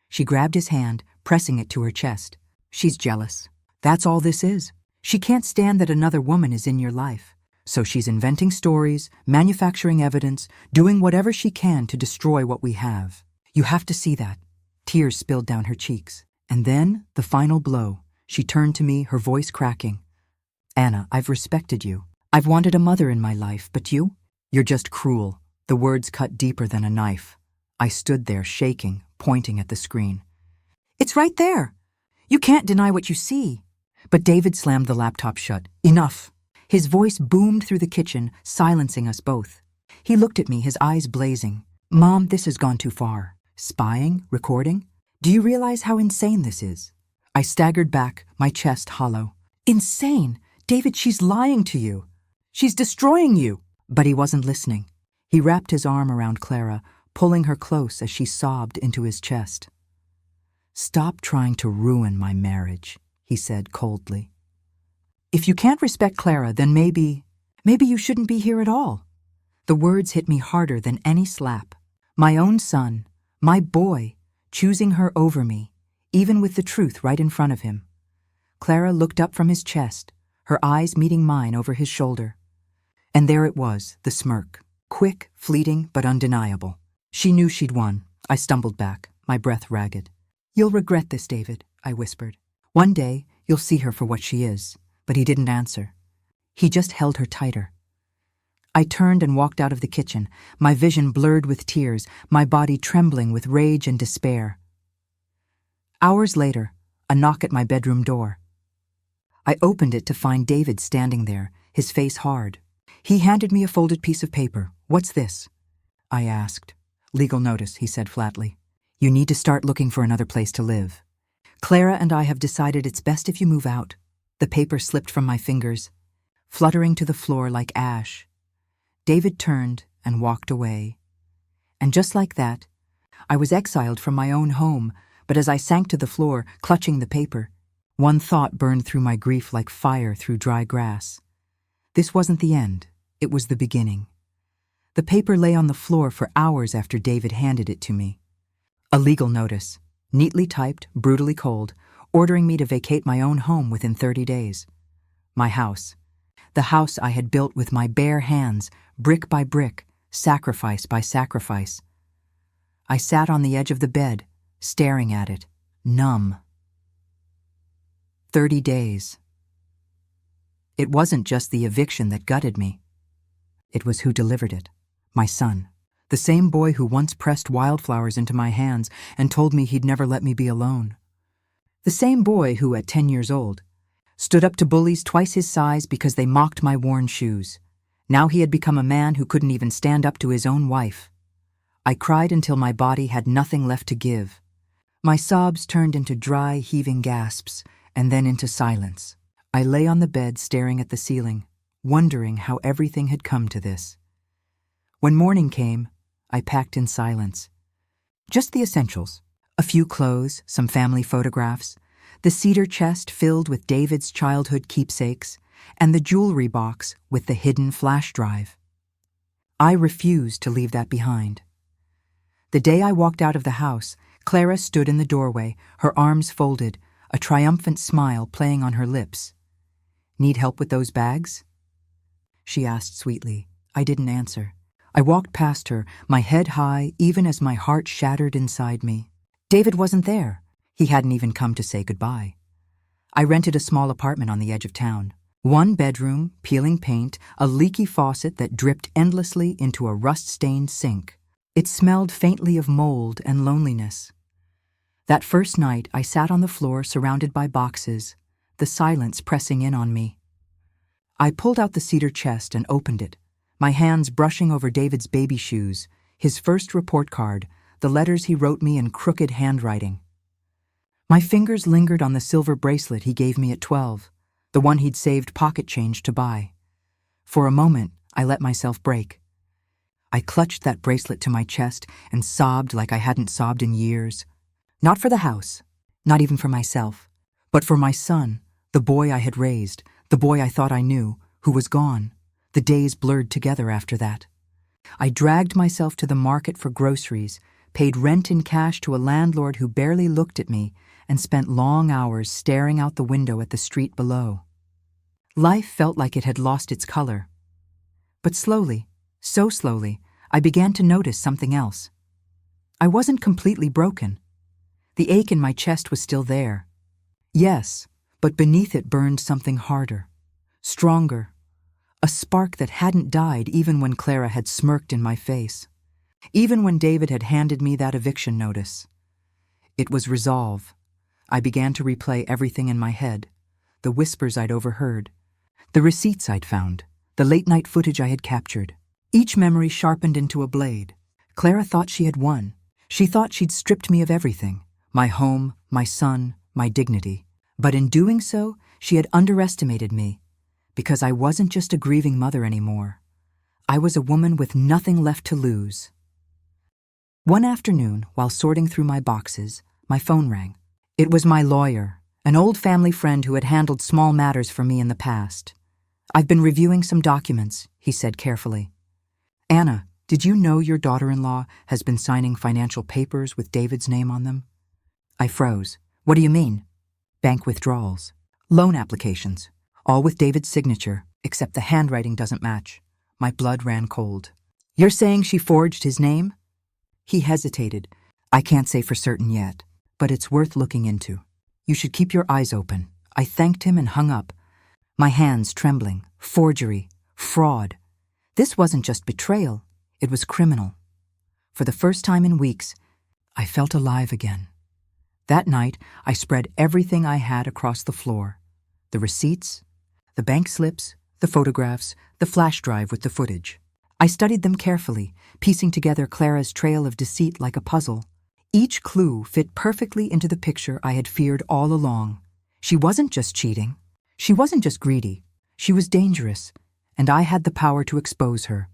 She grabbed his hand, pressing it to her chest. "She's jealous. That's all this is. She can't stand that another woman is in your life. So she's inventing stories, manufacturing evidence, doing whatever she can to destroy what we have. You have to see that." Tears spilled down her cheeks. And then, the final blow. She turned to me, her voice cracking. "Anna, I've respected you. I've wanted a mother in my life, but you're just cruel." The words cut deeper than a knife. I stood there, shaking, pointing at the screen. "It's right there. You can't deny what you see." But David slammed the laptop shut. "Enough." His voice boomed through the kitchen, silencing us both. He looked at me, his eyes blazing. "Mom, this has gone too far. Spying? Recording? Do you realize how insane this is?" I staggered back, my chest hollow. "Insane? David, she's lying to you. She's destroying you." But he wasn't listening. He wrapped his arm around Clara, pulling her close as she sobbed into his chest. "Stop trying to ruin my marriage," he said coldly. "If you can't respect Clara, then maybe you shouldn't be here at all." The words hit me harder than any slap. My own son, my boy, choosing her over me, even with the truth right in front of him. Clara looked up from his chest, her eyes meeting mine over his shoulder. And there it was, the smirk, quick, fleeting, but undeniable. She knew she'd won. I stumbled back, my breath ragged. "You'll regret this, David," I whispered. "One day, you'll see her for what she is." But he didn't answer. He just held her tighter. I turned and walked out of the kitchen, my vision blurred with tears, my body trembling with rage and despair. Hours later, a knock at my bedroom door. I opened it to find David standing there, his face hard. He handed me a folded piece of paper. "What's this?" I asked. "Legal notice," he said flatly. "You need to start looking for another place to live. Clara and I have decided it's best if you move out." The paper slipped from my fingers, fluttering to the floor like ash. David turned and walked away. And just like that, I was exiled from my own home, but as I sank to the floor, clutching the paper, one thought burned through my grief like fire through dry grass. This wasn't the end, it was the beginning. The paper lay on the floor for hours after David handed it to me. A legal notice, neatly typed, brutally cold, ordering me to vacate my own home within 30 days. My house. The house I had built with my bare hands, brick by brick, sacrifice by sacrifice. I sat on the edge of the bed, staring at it, numb. 30 days. It wasn't just the eviction that gutted me. It was who delivered it. My son. The same boy who once pressed wildflowers into my hands and told me he'd never let me be alone. The same boy who, at 10 years old, stood up to bullies twice his size because they mocked my worn shoes. Now he had become a man who couldn't even stand up to his own wife. I cried until my body had nothing left to give. My sobs turned into dry, heaving gasps, and then into silence. I lay on the bed staring at the ceiling, wondering how everything had come to this. When morning came, I packed in silence. Just the essentials. A few clothes, some family photographs, the cedar chest filled with David's childhood keepsakes, and the jewelry box with the hidden flash drive. I refused to leave that behind. The day I walked out of the house, Clara stood in the doorway, her arms folded, a triumphant smile playing on her lips. "Need help with those bags?" she asked sweetly. I didn't answer. I walked past her, my head high, even as my heart shattered inside me. David wasn't there. He hadn't even come to say goodbye. I rented a small apartment on the edge of town. 1 bedroom, peeling paint, a leaky faucet that dripped endlessly into a rust-stained sink. It smelled faintly of mold and loneliness. That first night, I sat on the floor surrounded by boxes, the silence pressing in on me. I pulled out the cedar chest and opened it, my hands brushing over David's baby shoes, his first report card, the letters he wrote me in crooked handwriting. My fingers lingered on the silver bracelet he gave me at 12, the one he'd saved pocket change to buy. For a moment, I let myself break. I clutched that bracelet to my chest and sobbed like I hadn't sobbed in years. Not for the house, not even for myself, but for my son, the boy I had raised, the boy I thought I knew, who was gone. The days blurred together after that. I dragged myself to the market for groceries, paid rent in cash to a landlord who barely looked at me, and spent long hours staring out the window at the street below. Life felt like it had lost its color. But slowly, so slowly, I began to notice something else. I wasn't completely broken. The ache in my chest was still there. Yes, but beneath it burned something harder, stronger, a spark that hadn't died even when Clara had smirked in my face, even when David had handed me that eviction notice. It was resolve. I began to replay everything in my head, the whispers I'd overheard, the receipts I'd found, the late-night footage I had captured. Each memory sharpened into a blade. Clara thought she had won. She thought she'd stripped me of everything, my home, my son, my dignity. But in doing so, she had underestimated me, because I wasn't just a grieving mother anymore. I was a woman with nothing left to lose. One afternoon, while sorting through my boxes, my phone rang. It was my lawyer, an old family friend who had handled small matters for me in the past. "I've been reviewing some documents," he said carefully. "Anna, did you know your daughter-in-law has been signing financial papers with David's name on them?" I froze. "What do you mean?" "Bank withdrawals. Loan applications. All with David's signature, except the handwriting doesn't match." My blood ran cold. "You're saying she forged his name?" He hesitated. "I can't say for certain yet, but it's worth looking into. You should keep your eyes open." I thanked him and hung up, my hands trembling. Forgery. Fraud. This wasn't just betrayal, it was criminal. For the first time in weeks, I felt alive again. That night, I spread everything I had across the floor. The receipts, the bank slips, the photographs, the flash drive with the footage. I studied them carefully, piecing together Clara's trail of deceit like a puzzle. Each clue fit perfectly into the picture I had feared all along. She wasn't just cheating. She wasn't just greedy. She was dangerous, and I had the power to expose her.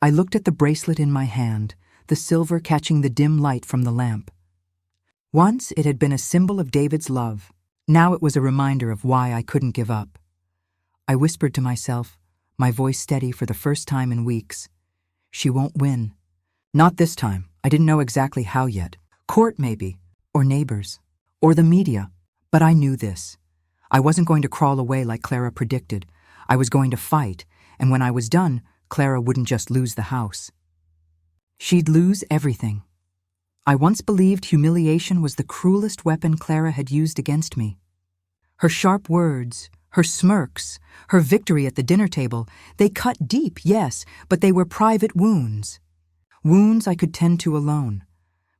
I looked at the bracelet in my hand, the silver catching the dim light from the lamp. Once it had been a symbol of David's love. Now it was a reminder of why I couldn't give up. I whispered to myself, my voice steady for the first time in weeks, She won't win. Not this time. I didn't know exactly how yet. Court, maybe. Or neighbors. Or the media. But I knew this. I wasn't going to crawl away like Clara predicted. I was going to fight, and when I was done, Clara wouldn't just lose the house. She'd lose everything. I once believed humiliation was the cruelest weapon Clara had used against me. Her sharp words, her smirks, her victory at the dinner table, they cut deep, yes, but they were private wounds. Wounds I could tend to alone.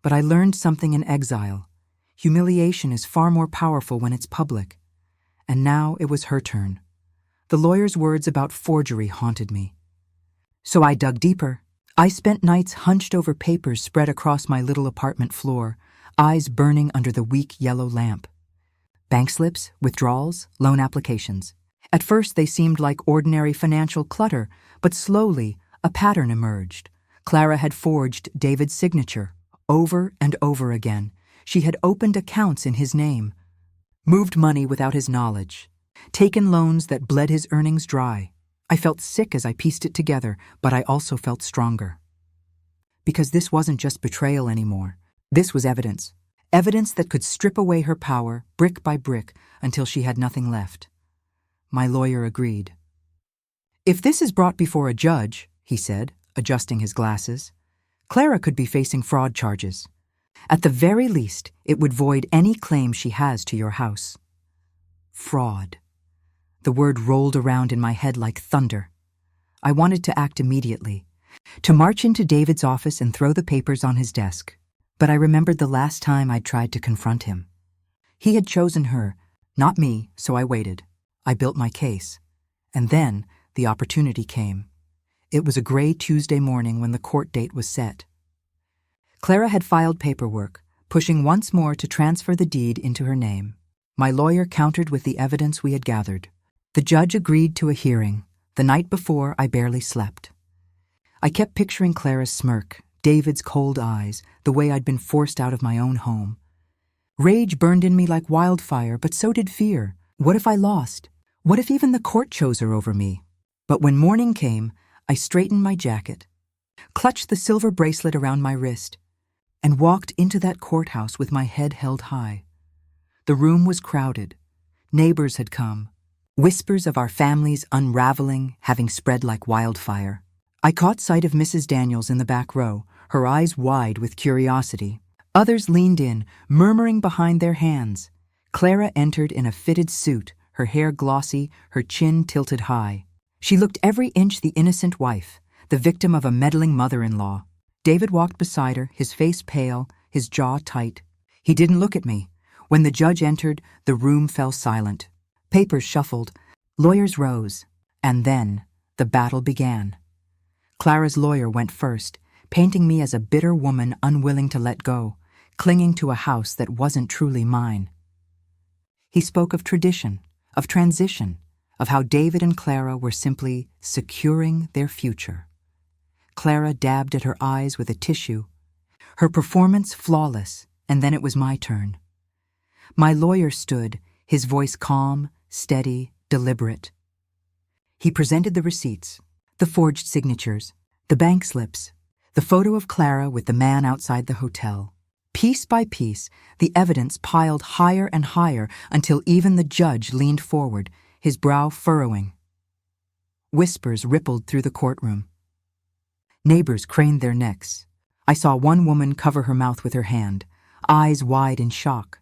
But I learned something in exile. Humiliation is far more powerful when it's public. And now it was her turn. The lawyer's words about forgery haunted me. So I dug deeper. I spent nights hunched over papers spread across my little apartment floor, eyes burning under the weak yellow lamp. Bank slips, withdrawals, loan applications. At first they seemed like ordinary financial clutter, but slowly a pattern emerged. Clara had forged David's signature, over and over again. She had opened accounts in his name, moved money without his knowledge, taken loans that bled his earnings dry. I felt sick as I pieced it together, but I also felt stronger. Because this wasn't just betrayal anymore. This was evidence. Evidence that could strip away her power, brick by brick, until she had nothing left. My lawyer agreed. If this is brought before a judge, he said, adjusting his glasses, Clara could be facing fraud charges. At the very least, it would void any claim she has to your house. Fraud. The word rolled around in my head like thunder. I wanted to act immediately, to march into David's office and throw the papers on his desk. But I remembered the last time I'd tried to confront him. He had chosen her, not me, so I waited. I built my case. And then the opportunity came. It was a gray Tuesday morning when the court date was set. Clara had filed paperwork, pushing once more to transfer the deed into her name. My lawyer countered with the evidence we had gathered. The judge agreed to a hearing. The night before, I barely slept. I kept picturing Clara's smirk, David's cold eyes, the way I'd been forced out of my own home. Rage burned in me like wildfire, but so did fear. What if I lost? What if even the court chose her over me? But when morning came, I straightened my jacket, clutched the silver bracelet around my wrist, and walked into that courthouse with my head held high. The room was crowded. Neighbors had come. Whispers of our family's unraveling having spread like wildfire. I caught sight of Mrs. Daniels in the back row, her eyes wide with curiosity. Others leaned in, murmuring behind their hands. Clara entered in a fitted suit, her hair glossy, her chin tilted high. She looked every inch the innocent wife, the victim of a meddling mother-in-law. David walked beside her, his face pale, his jaw tight. He didn't look at me. When the judge entered, the room fell silent. Papers shuffled, lawyers rose, and then the battle began. Clara's lawyer went first, painting me as a bitter woman unwilling to let go, clinging to a house that wasn't truly mine. He spoke of tradition, of transition, of how David and Clara were simply securing their future. Clara dabbed at her eyes with a tissue, her performance flawless, and then it was my turn. My lawyer stood, his voice calm, steady, deliberate. He presented the receipts, the forged signatures, the bank slips, the photo of Clara with the man outside the hotel. Piece by piece, the evidence piled higher and higher until even the judge leaned forward, his brow furrowing. Whispers rippled through the courtroom. Neighbors craned their necks. I saw one woman cover her mouth with her hand, eyes wide in shock.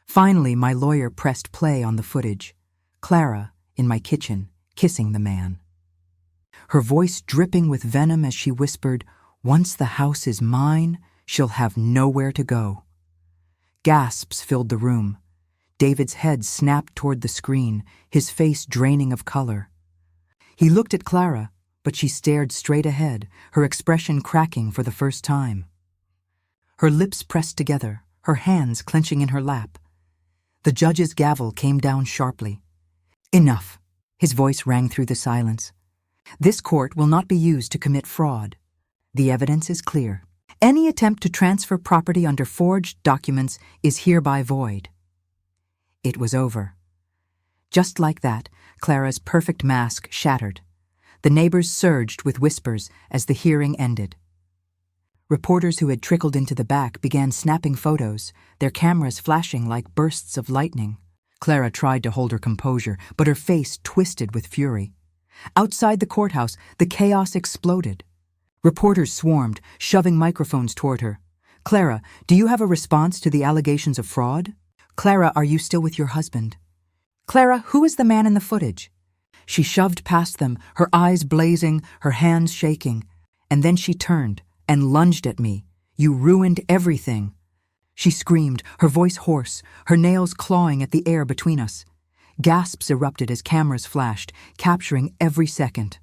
Finally, my lawyer pressed play on the footage. Clara, in my kitchen, kissing the man. Her voice dripping with venom as she whispered, "Once the house is mine, she'll have nowhere to go." Gasps filled the room. David's head snapped toward the screen, his face draining of color. He looked at Clara, but she stared straight ahead, her expression cracking for the first time. Her lips pressed together, her hands clenching in her lap. The judge's gavel came down sharply. "Enough," his voice rang through the silence. "This court will not be used to commit fraud. The evidence is clear. Any attempt to transfer property under forged documents is hereby void." It was over. Just like that, Clara's perfect mask shattered. The neighbors surged with whispers as the hearing ended. Reporters who had trickled into the back began snapping photos, their cameras flashing like bursts of lightning. Clara tried to hold her composure, but her face twisted with fury. Outside the courthouse, the chaos exploded. Reporters swarmed, shoving microphones toward her. "Clara, do you have a response to the allegations of fraud? Clara, are you still with your husband? Clara, who is the man in the footage?" She shoved past them, her eyes blazing, her hands shaking. And then she turned and lunged at me. "You ruined everything." She screamed, her voice hoarse, her nails clawing at the air between us. Gasps erupted as cameras flashed, capturing every second.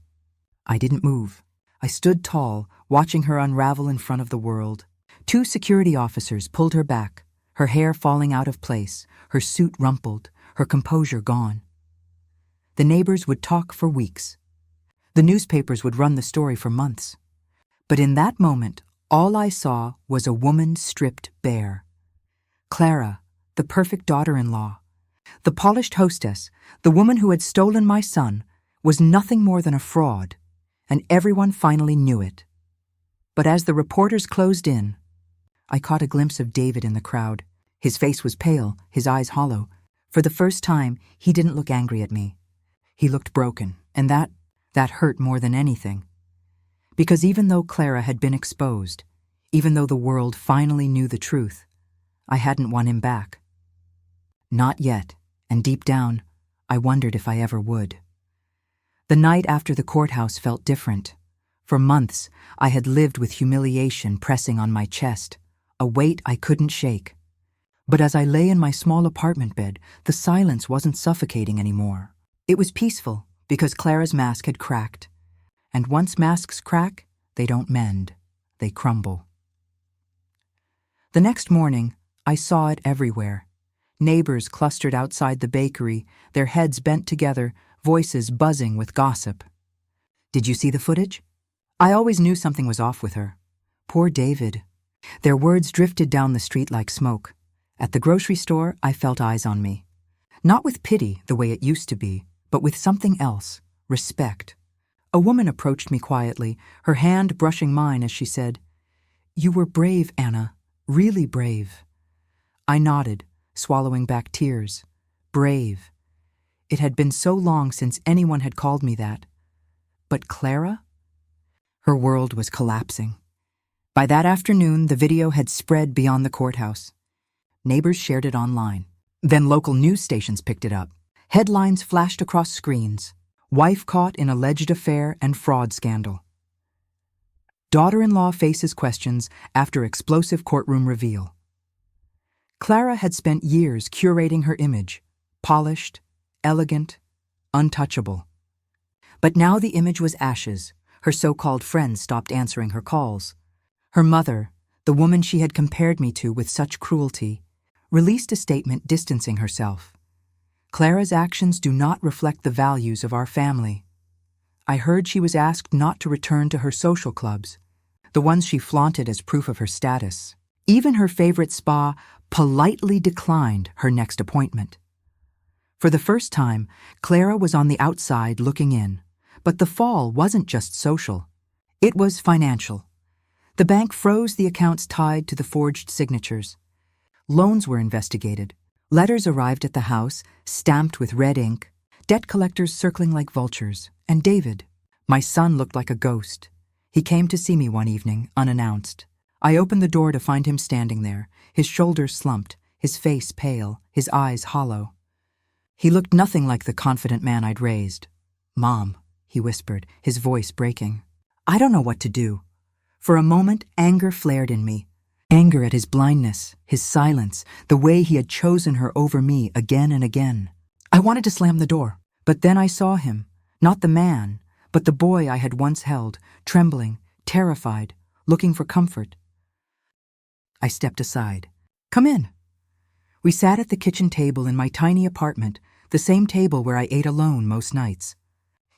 I didn't move. I stood tall, watching her unravel in front of the world. 2 security officers pulled her back, her hair falling out of place, her suit rumpled, her composure gone. The neighbors would talk for weeks. The newspapers would run the story for months. But in that moment, all I saw was a woman stripped bare. Clara, the perfect daughter-in-law, the polished hostess, the woman who had stolen my son, was nothing more than a fraud, and everyone finally knew it. But as the reporters closed in, I caught a glimpse of David in the crowd. His face was pale, his eyes hollow. For the first time, he didn't look angry at me. He looked broken, and that hurt more than anything. Because even though Clara had been exposed, even though the world finally knew the truth, I hadn't won him back. Not yet, and deep down, I wondered if I ever would. The night after the courthouse felt different. For months, I had lived with humiliation pressing on my chest, a weight I couldn't shake. But as I lay in my small apartment bed, the silence wasn't suffocating anymore. It was peaceful, because Clara's mask had cracked. And once masks crack, they don't mend, they crumble. The next morning, I saw it everywhere. Neighbors clustered outside the bakery, their heads bent together, voices buzzing with gossip. "Did you see the footage? I always knew something was off with her. Poor David." Their words drifted down the street like smoke. At the grocery store, I felt eyes on me. Not with pity, the way it used to be, but with something else, respect. A woman approached me quietly, her hand brushing mine as she said, "You were brave, Anna, really brave." I nodded, swallowing back tears. Brave. It had been so long since anyone had called me that. But Clara? Her world was collapsing. By that afternoon, the video had spread beyond the courthouse. Neighbors shared it online. Then local news stations picked it up. Headlines flashed across screens. Wife caught in alleged affair and fraud scandal. Daughter-in-law faces questions after explosive courtroom reveal. Clara had spent years curating her image, polished, elegant, untouchable. But now the image was ashes. Her so-called friends stopped answering her calls. Her mother, the woman she had compared me to with such cruelty, released a statement distancing herself. Clara's actions do not reflect the values of our family. I heard she was asked not to return to her social clubs, the ones she flaunted as proof of her status. Even her favorite spa politely declined her next appointment. For the first time, Clara was on the outside looking in. But the fall wasn't just social. It was financial. The bank froze the accounts tied to the forged signatures. Loans were investigated. Letters arrived at the house, stamped with red ink, debt collectors circling like vultures. And David, my son, looked like a ghost. He came to see me one evening, unannounced. I opened the door to find him standing there, his shoulders slumped, his face pale, his eyes hollow. He looked nothing like the confident man I'd raised. "Mom," he whispered, his voice breaking. I don't know what to do. For a moment, anger flared in me. Anger at his blindness, his silence, the way he had chosen her over me again and again. I wanted to slam the door, but then I saw him, not the man, but the boy I had once held, trembling, terrified, looking for comfort. I stepped aside. "Come in." We sat at the kitchen table in my tiny apartment, the same table where I ate alone most nights.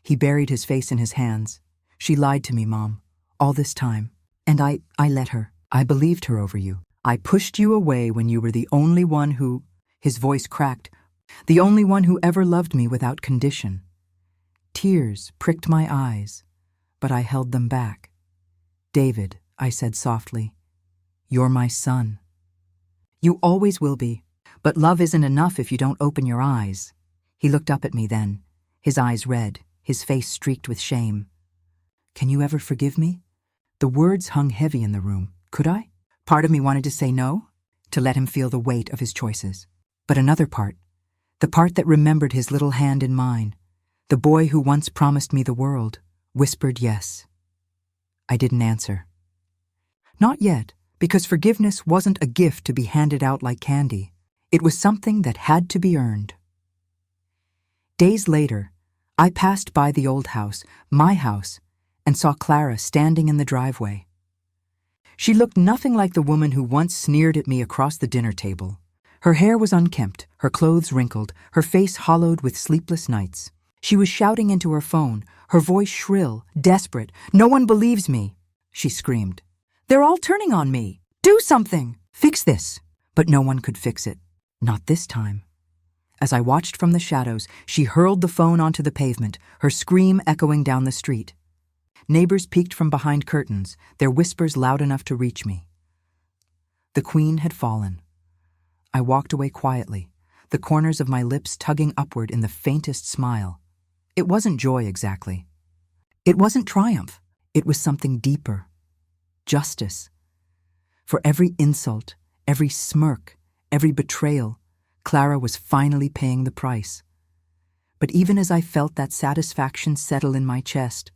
He buried his face in his hands. "She lied to me, Mom, all this time. And I let her. I believed her over you. I pushed you away when you were the only one who," his voice cracked, "the only one who ever loved me without condition." tears pricked my eyes, but I held them back. "David," I said softly, "you're my son. You always will be, but love isn't enough if you don't open your eyes." He looked up at me then, his eyes red, his face streaked with shame. "Can you ever forgive me?" The words hung heavy in the room. Could I? Part of me wanted to say no, to let him feel the weight of his choices. But another part, the part that remembered his little hand in mine, the boy who once promised me the world, whispered yes. I didn't answer. Not yet, because forgiveness wasn't a gift to be handed out like candy. It was something that had to be earned. Days later, I passed by the old house, my house, and saw Clara standing in the driveway. She looked nothing like the woman who once sneered at me across the dinner table. Her hair was unkempt, her clothes wrinkled, her face hollowed with sleepless nights. She was shouting into her phone, her voice shrill, desperate. "No one believes me," she screamed. "They're all turning on me. Do something! Fix this!" But no one could fix it. Not this time. As I watched from the shadows, she hurled the phone onto the pavement, her scream echoing down the street. Neighbors peeked from behind curtains, their whispers loud enough to reach me. The queen had fallen. I walked away quietly, the corners of my lips tugging upward in the faintest smile. It wasn't joy exactly. It wasn't triumph. It was something deeper. Justice. For every insult, every smirk, every betrayal, Clara was finally paying the price. But even as I felt that satisfaction settle in my chest,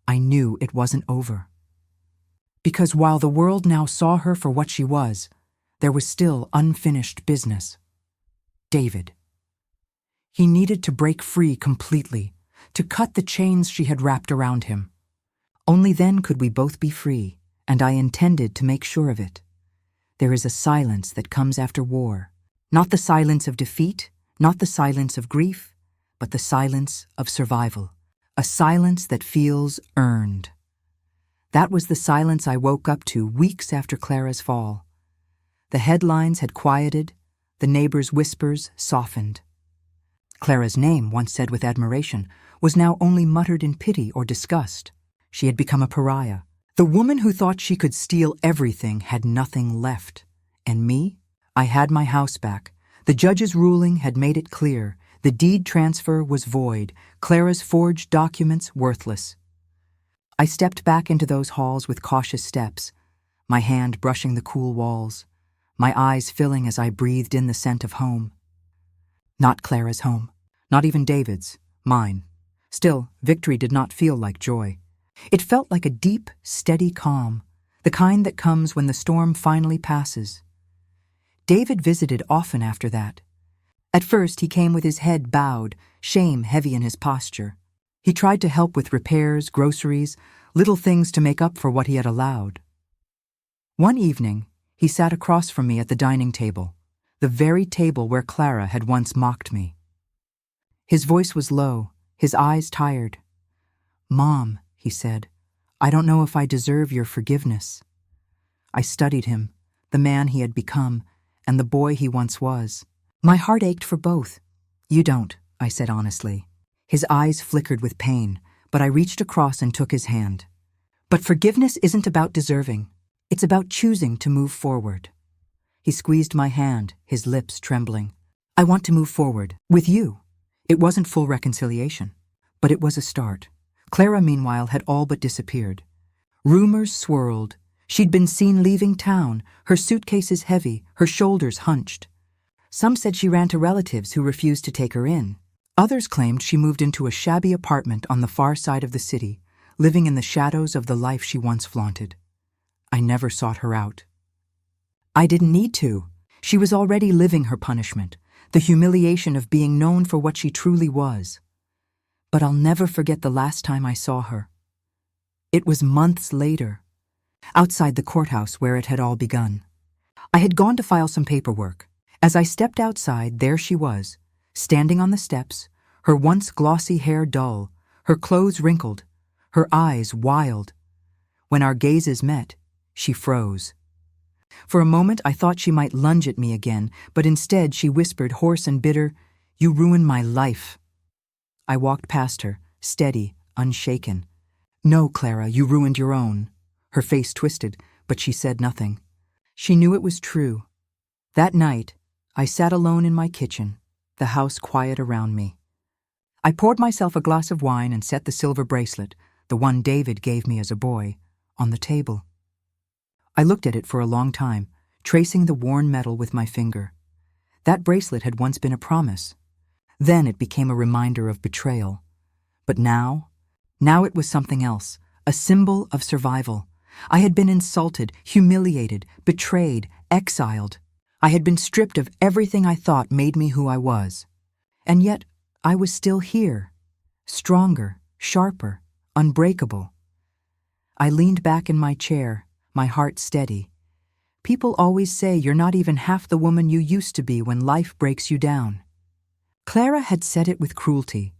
I knew it wasn't over. Because while the world now saw her for what she was, there was still unfinished business. David. He needed to break free completely, to cut the chains she had wrapped around him. Only then could we both be free, and I intended to make sure of it. There is a silence that comes after war. Not the silence of defeat, not the silence of grief, but the silence of survival. A silence that feels earned. That was the silence I woke up to weeks after Clara's fall. The headlines had quieted, the neighbors' whispers softened. Clara's name, once said with admiration, was now only muttered in pity or disgust. She had become a pariah. The woman who thought she could steal everything had nothing left. And me? I had my house back. The judge's ruling had made it clear. The deed transfer was void. Clara's forged documents worthless. I stepped back into those halls with cautious steps, my hand brushing the cool walls, my eyes filling as I breathed in the scent of home. Not Clara's home. Not even David's. Mine. Still, victory did not feel like joy. It felt like a deep, steady calm, the kind that comes when the storm finally passes. David visited often after that. At first, he came with his head bowed, shame heavy in his posture. He tried to help with repairs, groceries, little things to make up for what he had allowed. One evening, he sat across from me at the dining table, the very table where Clara had once mocked me. His voice was low, his eyes tired. "Mom," he said, "I don't know if I deserve your forgiveness." I studied him, the man he had become, and the boy he once was. My heart ached for both. "You don't," I said honestly. His eyes flickered with pain, but I reached across and took his hand. "But forgiveness isn't about deserving. It's about choosing to move forward." He squeezed my hand, his lips trembling. "I want to move forward, with you." It wasn't full reconciliation, but it was a start. Clara, meanwhile, had all but disappeared. Rumors swirled. She'd been seen leaving town, her suitcases heavy, her shoulders hunched. Some said she ran to relatives who refused to take her in. Others claimed she moved into a shabby apartment on the far side of the city, living in the shadows of the life she once flaunted. I never sought her out. I didn't need to. She was already living her punishment, the humiliation of being known for what she truly was. But I'll never forget the last time I saw her. It was months later, outside the courthouse where it had all begun. I had gone to file some paperwork. As I stepped outside, there she was, standing on the steps, her once glossy hair dull, her clothes wrinkled, her eyes wild. When our gazes met, she froze. For a moment I thought she might lunge at me again, but instead she whispered, hoarse and bitter, "You ruined my life." I walked past her, steady, unshaken. "No, Clara, you ruined your own." Her face twisted, but she said nothing. She knew it was true. That night, I sat alone in my kitchen, the house quiet around me. I poured myself a glass of wine and set the silver bracelet, the one David gave me as a boy, on the table. I looked at it for a long time, tracing the worn metal with my finger. That bracelet had once been a promise. Then it became a reminder of betrayal. But now it was something else, a symbol of survival. I had been insulted, humiliated, betrayed, exiled. I had been stripped of everything I thought made me who I was. And yet, I was still here, stronger, sharper, unbreakable. I leaned back in my chair, my heart steady. People always say you're not even half the woman you used to be when life breaks you down. Clara had said it with cruelty,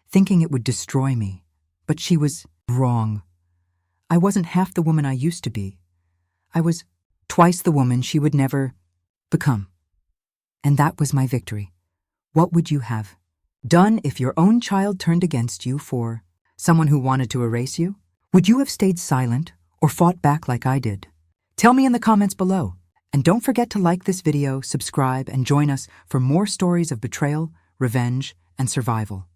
thinking it would destroy me, but she was wrong. I wasn't half the woman I used to be. I was twice the woman she would never become. And that was my victory. What would you have done if your own child turned against you for someone who wanted to erase you? Would you have stayed silent or fought back like I did? Tell me in the comments below. And don't forget to like this video, subscribe, and join us for more stories of betrayal, revenge, and survival.